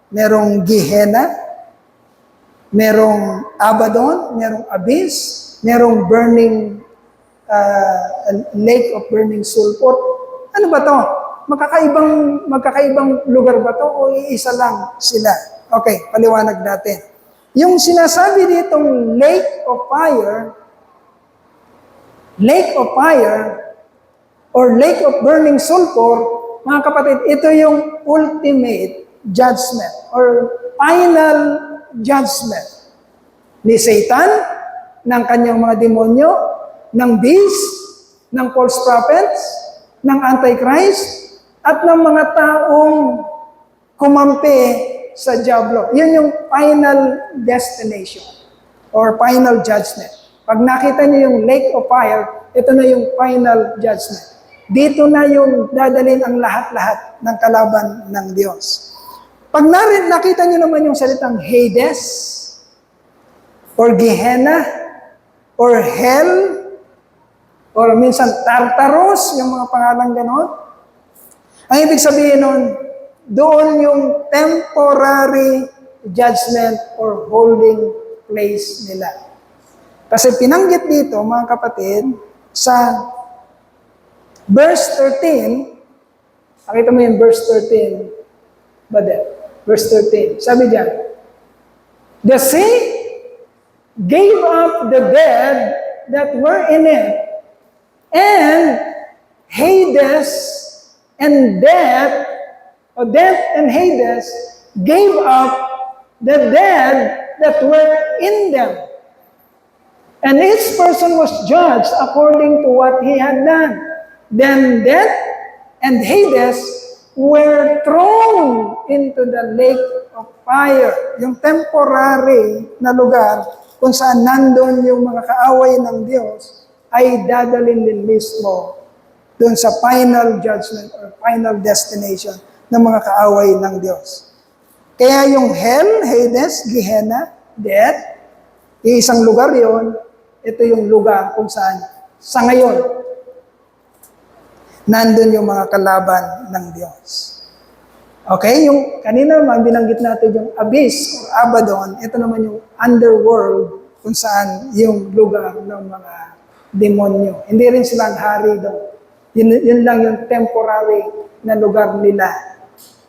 A: merong Gehenna, merong Abaddon, merong Abyss, merong burning lake of burning sulfur. Ano ba to? Magkakaibang lugar ba to o iisa lang sila? Okay, paliwanag natin. Yung sinasabi ditong lake of fire or lake of burning sulfur, mga kapatid, ito yung ultimate judgment or final judgment ni Satan, ng kanyang mga demonyo, ng beast, ng false prophets, ng Antichrist, at ng mga taong kumampi sa diablo. Yun yung final destination or final judgment. Pag nakita niyo yung lake of fire, ito na yung final judgment. Dito na yung dadalhin ang lahat-lahat ng kalaban ng Diyos. Pag nakita niyo naman yung salitang Hades, or Gehenna, or Hell, or minsan Tartarus, yung mga pangalang ganon, ang ibig sabihin nun, doon yung temporary judgment or holding place nila. Kasi pinanggit dito, mga kapatid, sa verse 13, nakita mo yung verse 13, verse 13, sabi diyan, the sea gave up the dead that were in it, and Hades and death and Hades gave up the dead that were in them. And each person was judged according to what he had done. Then death and Hades were thrown into the lake of fire. Yung temporary na lugar kung saan nandun yung mga kaaway ng Diyos ay dadalhin din mismo dun sa final judgment or final destination ng mga kaaway ng Diyos. Kaya yung Hell, Hades, Gehenna, death, yung isang lugar yon, ito yung lugar kung saan sa ngayon nandun yung mga kalaban ng Diyos. Okay, yung kanina naman binanggit natin yung abyss or Abaddon, ito naman yung underworld kung saan yung lugar ng mga demonyo. Hindi rin silang hari doon. Yun lang yung temporary na lugar nila.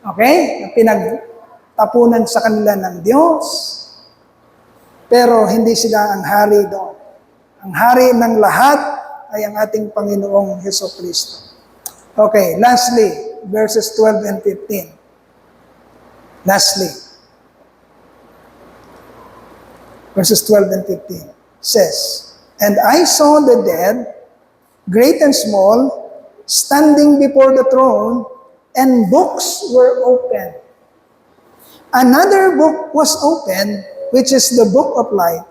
A: Okay? Na pinagtapunan sa kanila ng Diyos, pero hindi sila ang hari doon. Ang hari ng lahat ay ang ating Panginoong Hesukristo. Okay, lastly, verses 12 and 15. Lastly, verses 12 and 15 says, and I saw the dead, great and small, standing before the throne, and books were opened. Another book was opened, which is the book of life.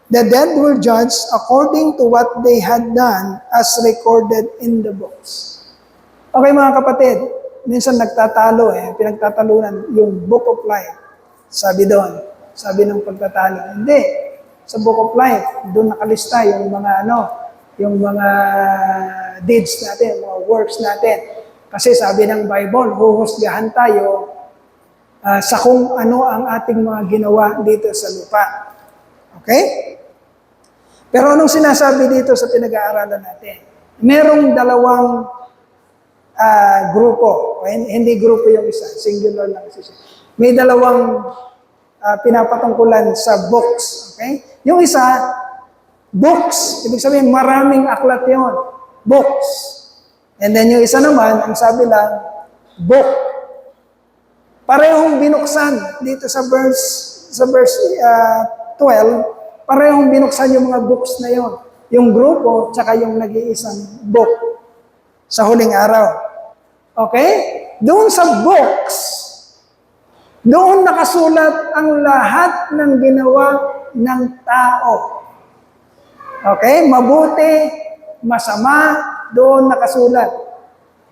A: The dead were judged according to what they had done as recorded in the books. Okay mga kapatid, minsan pinagtatalunan yung book of life. Sabi doon, sabi ng pagtatalo, hindi. Sa book of life, doon nakalista yung mga yung mga deeds natin, mga works natin. Kasi sabi ng Bible, huhusgahan tayo sa kung ano ang ating mga ginawa dito sa lupa. Okay? Pero anong sinasabi dito sa pinag-aaralan natin? Merong dalawang grupo. Hindi grupo yung isa, singular lang siya. May dalawang pinapatungkulan sa books. Okay? Yung isa, books. Ibig sabihin, maraming aklat yun. Books. And then yung isa naman, ang sabi lang, book. Parehong binuksan dito sa verse 12, parehong binuksan yung mga books na yon. Yung grupo, tsaka yung nag-iisang book sa huling araw. Okay? Doon sa books, doon nakasulat ang lahat ng ginawa ng tao. Okay? Mabuti, masama, doon nakasulat.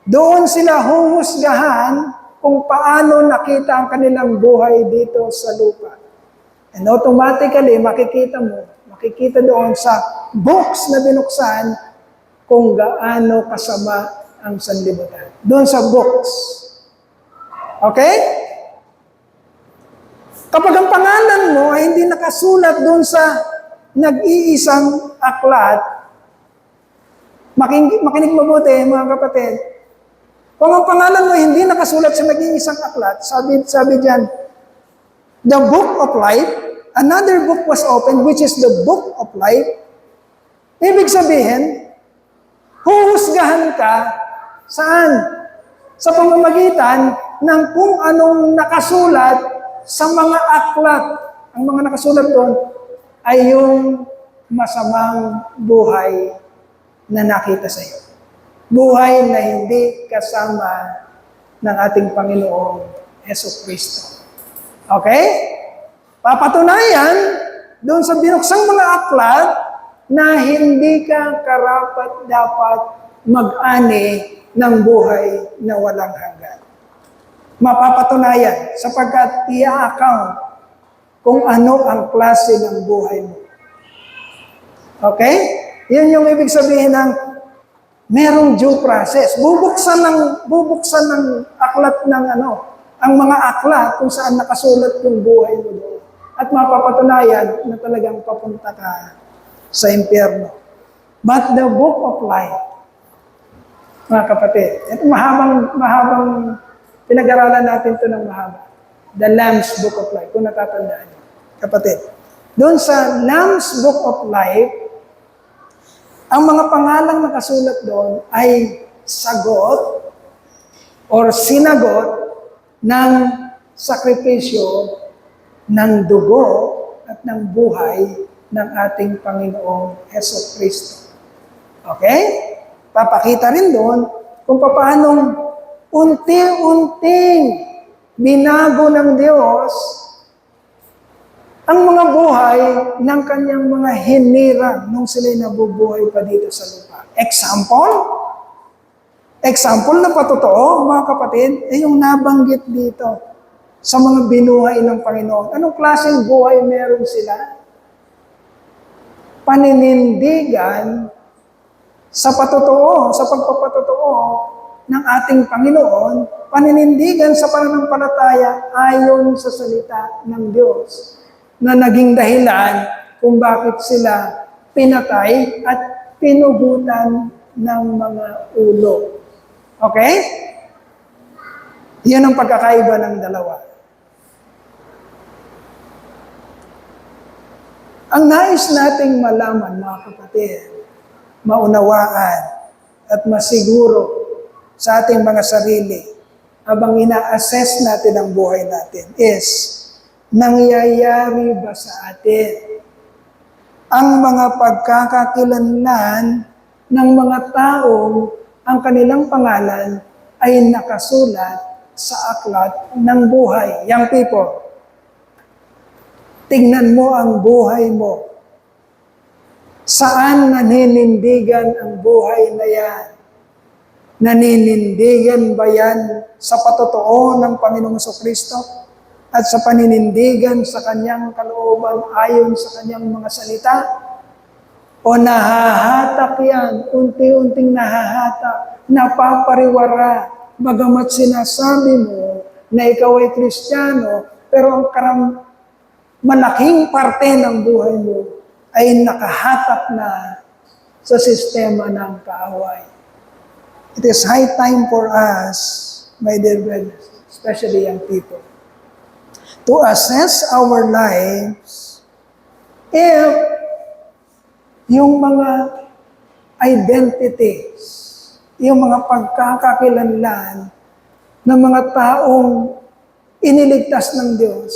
A: Doon sila huhusgahan kung paano nakita ang kanilang buhay dito sa lupa. And automatically, makikita doon sa books na binuksan kung gaano kasama ang sanlibutan. Doon sa books. Okay? Kapag ang pangalan mo ay hindi nakasulat doon sa nag-iisang aklat, makinig mabuti mga kapatid, kung ang pangalan mo hindi nakasulat sa nag-iisang aklat, sabi diyan, the book of life, another book was opened, which is the book of life. Ibig sabihin, huhusgahan ka saan? Sa pamamagitan ng kung anong nakasulat sa mga aklat. Ang mga nakasulat doon ay yung masamang buhay na nakita sa iyo. Buhay na hindi kasama ng ating Panginoong Jesucristo. Okay? Papatunayan doon sa binuksang mga aklat na hindi ka karapat-dapat mag-ani ng buhay na walang hanggan. Mapapatunayan sapagkat i-account kung ano ang klase ng buhay mo. Okay? Yan yung ibig sabihin ng merong due process. Bubuksan ng aklat ng ang mga aklat kung saan nakasulat yung buhay mo doon. At mapapatunayan na talagang papunta ka sa impyerno. But the book of life, mga kapatid, ito mahabang pinag-aralan natin ito ng mahaba. The Lamb's Book of Life, kung natatandaan niyo. Kapatid, doon sa Lamb's Book of Life, ang mga pangalang nakasulat doon ay sagot or sinagot ng sakripisyo ng dugo at ng buhay ng ating Panginoong Jesucristo. Okay? Papakita rin doon kung paanong unti-unting binago ng Diyos ang mga buhay ng kanyang mga hinirang nung sila'y nabubuhay pa dito sa lupa. Example na patotoo, mga kapatid, ay yung nabanggit dito sa mga binuhay ng Panginoon. Anong klaseng buhay meron sila? Paninindigan sa patotoo, sa pagpapatotoo ng ating Panginoon, paninindigan sa pananampalataya ayon sa salita ng Diyos na naging dahilan kung bakit sila pinatay at pinugutan ng mga ulo. Okay? Yan ang pagkakaiba ng dalawa. Ang nais nating malaman, mga kapatid, maunawaan at masiguro sa ating mga sarili habang ina-assess natin ang buhay natin is, nangyayari ba sa atin ang mga pagkakakilanlan ng mga taong ang kanilang pangalan ay nakasulat sa aklat ng buhay? Young people, tingnan mo ang buhay mo. Saan naninindigan ang buhay na yan? Naninindigan ba yan sa patotoo ng Panginoong Jesucristo? At sa paninindigan sa kanyang kalooban ayon sa kanyang mga salita? O nahahatak yan, unti-unting nahahatak, napapariwara, bagamat sinasabi mo na ikaw ay Kristiyano, pero ang malaking parte ng buhay mo ay nakahatak na sa sistema ng kaaway. It is high time for us, my dear brothers, especially young people, to assess our lives if yung mga identities, yung mga pagkakakilanlan ng mga taong iniligtas ng Diyos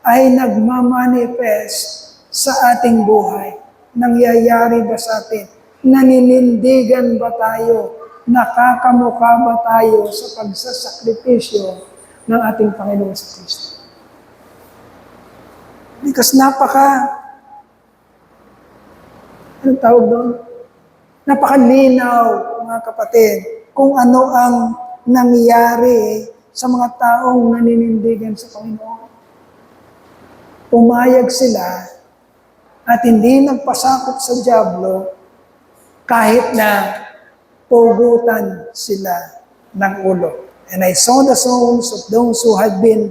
A: ay nagmamanifest sa ating buhay. Nangyayari ba sa atin? Naninindigan ba tayo Nakakamukha ba tayo sa pagsasakripisyo ng ating Panginoon sa Kristo? Because anong tawag doon? Napakalinaw, mga kapatid, kung ano ang nangyari sa mga taong naninindigan sa Panginoon. Pumayag sila at hindi nagpasakop sa dyablo kahit na pugutan sila ng ulo. And I saw the souls of those who had been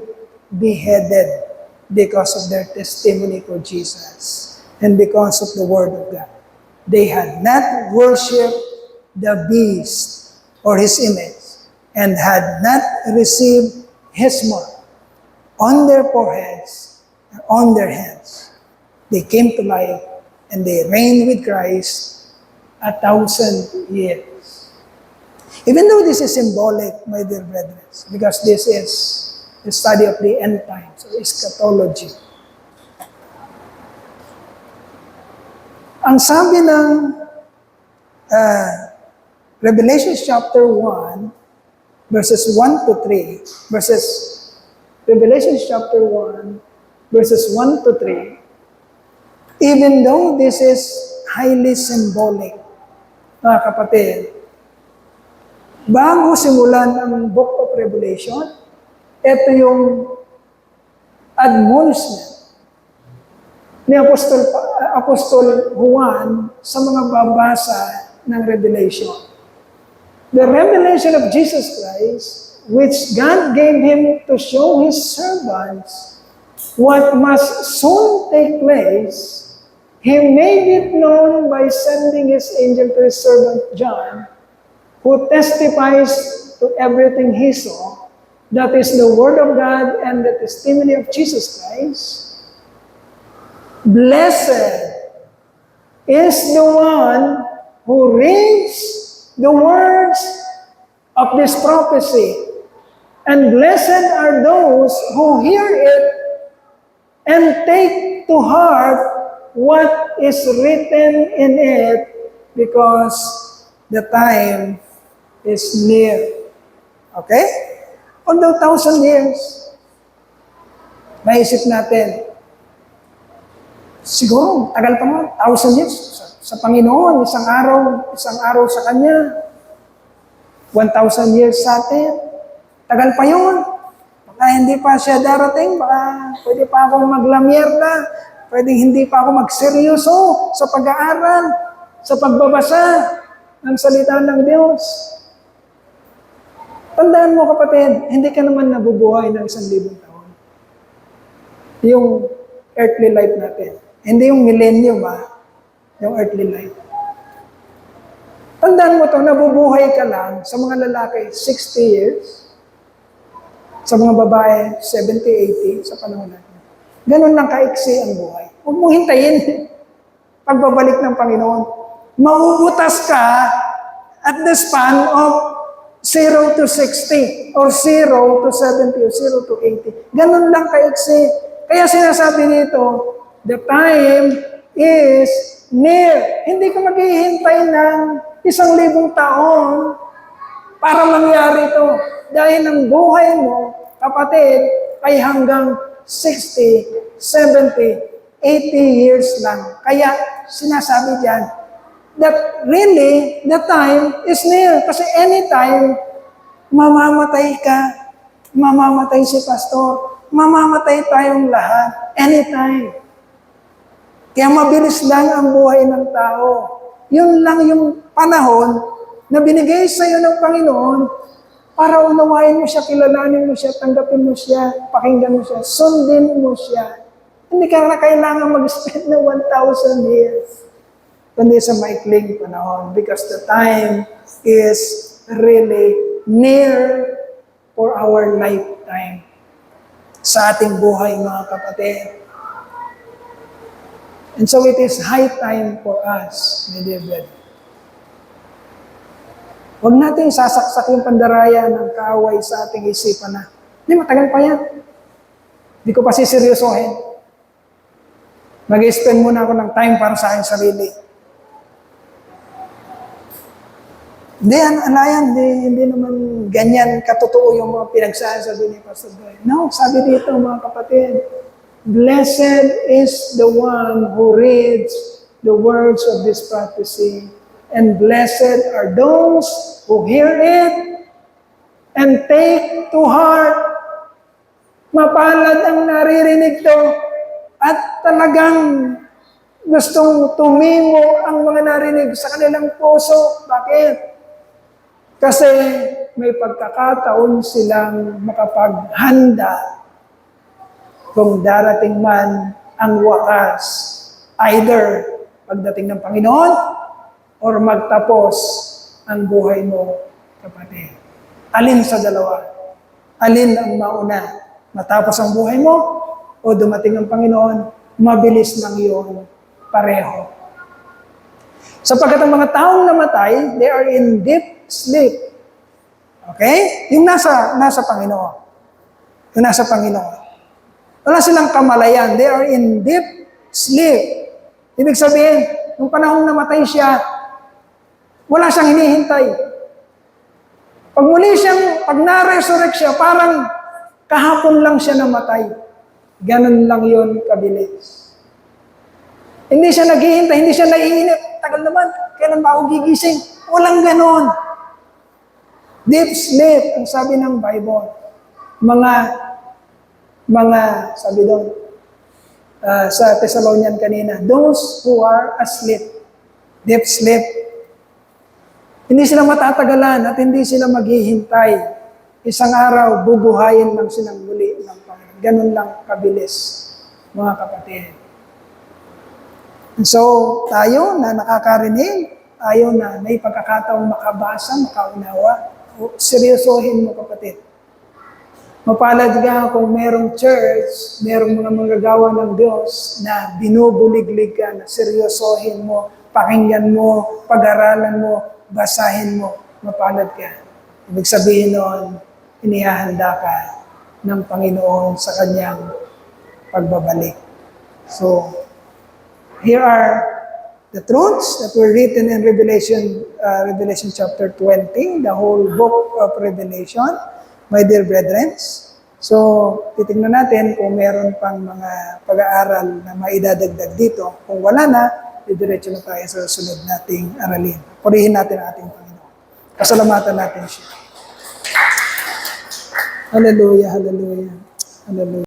A: beheaded because of their testimony for Jesus and because of the Word of God. They had not worshipped the beast or his image and had not received his mark on their foreheads or on their hands. They came to life and they reigned with Christ 1,000 years. Even though this is symbolic, my dear brethren, because this is the study of the end times, or eschatology. Ang sabi ng Revelation chapter 1, verses 1 to 3, Revelation chapter 1, verses 1 to 3, even though this is highly symbolic, mga kapatid, bago simulan ang Book of Revelation, ito yung admonishment ni Apostol Juan sa mga babasa ng Revelation. The revelation of Jesus Christ, which God gave him to show his servants what must soon take place, he made it known by sending his angel to his servant John, who testifies to everything he saw, that is the Word of God and the testimony of Jesus Christ. Blessed is the one who reads the words of this prophecy, and blessed are those who hear it and take to heart what is written in it, because the time is near. Okay? Although 1,000 years, maisip natin, siguro, tagal pa naman, 1,000 years sa Panginoon, isang araw sa Kanya, 1,000 years sa atin, tagal pa yun. Baka hindi pa siya darating, baka pwede pa akong maglamierda, pwede hindi pa ako magseryoso sa pag-aaral, sa pagbabasa ng salita ng Diyos. Tandaan mo, kapatid, hindi ka naman nabubuhay ng 1,000 taon. Yung earthly life natin. Hindi yung millennium, yung earthly life. Tandaan mo to, nabubuhay ka lang sa mga lalaki 60 years, sa mga babae 70, 80 sa panahon natin. Ganun lang kaiksi ang buhay. Huwag mong hintayin pagbabalik ng Panginoon. Mauutas ka at the span of 0 to 60, or 0 to 70, or 0 to 80. Ganun lang kaiksi. Kaya sinasabi dito, the time is near. Hindi ka maghihintay ng 1,000 taon para mangyari ito. Dahil ang buhay mo, kapatid, ay hanggang 60, 70, 80 years lang. Kaya sinasabi diyan, that really, the time is near. Kasi anytime, mamamatay ka, mamamatay si pastor, mamamatay tayong lahat. Anytime. Kaya mabilis lang ang buhay ng tao. Yun lang yung panahon na binigay sa iyo ng Panginoon para unawain mo siya, kilalanin mo siya, tanggapin mo siya, pakinggan mo siya, sundin mo siya. Hindi ka na kailangan mag-spend ng 1,000 years. Kundi sa maikling panahon, because the time is really near for our lifetime. Sa ating buhay, mga kapatid. And so it is high time for us, my dear brethren. Huwag natin sasaksak yung pandaraya ng kaaway sa ating isipan na, hindi, matagal pa yan. Hindi ko pa siseryosohin. Mag-spend muna ako ng time para sa aking sarili. Hindi, alayan, hindi naman ganyan katotoo yung mga pinagsasabi ni Pastor Boy. No, sabi dito mga kapatid, blessed is the one who reads the words of this prophecy, and blessed are those who hear it and take to heart. Mapalad ang naririnig to at talagang gustong tumimo ang mga narinig sa kanilang puso. Bakit? Kasi may pagkakataon silang makapaghanda kung darating man ang wakas. Either pagdating ng Panginoon or magtapos ang buhay mo, kapatid. Alin sa dalawa? Alin ang mauna? Matapos ang buhay mo o dumating ang Panginoon? Mabilis lang yun, pareho. Sapagkat ang mga taong namatay, they are in deep sleep. Okay? Yung nasa Panginoon. Yung nasa Panginoon. Wala silang kamalayan. They are in deep sleep. Ibig sabihin, nung panahong namatay siya, wala siyang hinihintay. Pag na-resurrect siya, parang kahapon lang siya namatay. Ganun lang yun kabilis. Hindi siya naghihintay, hindi siya naiinip. Tagal naman, kailan ba ako gigising? Walang ganon. Deep sleep, ang sabi ng Bible. Sabi doon, sa Thessalonian kanina, those who are asleep, deep sleep. Hindi sila matatagalan at hindi sila maghihintay. Isang araw, bubuhayin lang silang muli ng Panginoon. Ganun lang kabilis, mga kapatid. And so, tayo na nakakarinig, tayo na may pagkakataong makabasa, makaunawa, seryosohin mo, kapatid. Mapalad ka kung merong church, merong mga manggagawa ng Diyos na binubuliglig ka, na seryosohin mo, pakinggan mo, pag-aralan mo, basahin mo, mapalad ka. Ibig sabihin noon, inihahanda ka ng Panginoon sa kanyang pagbabalik. So, here are the truths that were written in Revelation chapter 20, the whole book of Revelation, my dear brethren. So, titignan natin kung meron pang mga pag-aaral na maidadagdag dito. Kung wala na, didiretso na tayo sa sunod nating aralin. Purihin natin ang ating Panginoon. Pasalamatan natin siya. Hallelujah, hallelujah, hallelujah.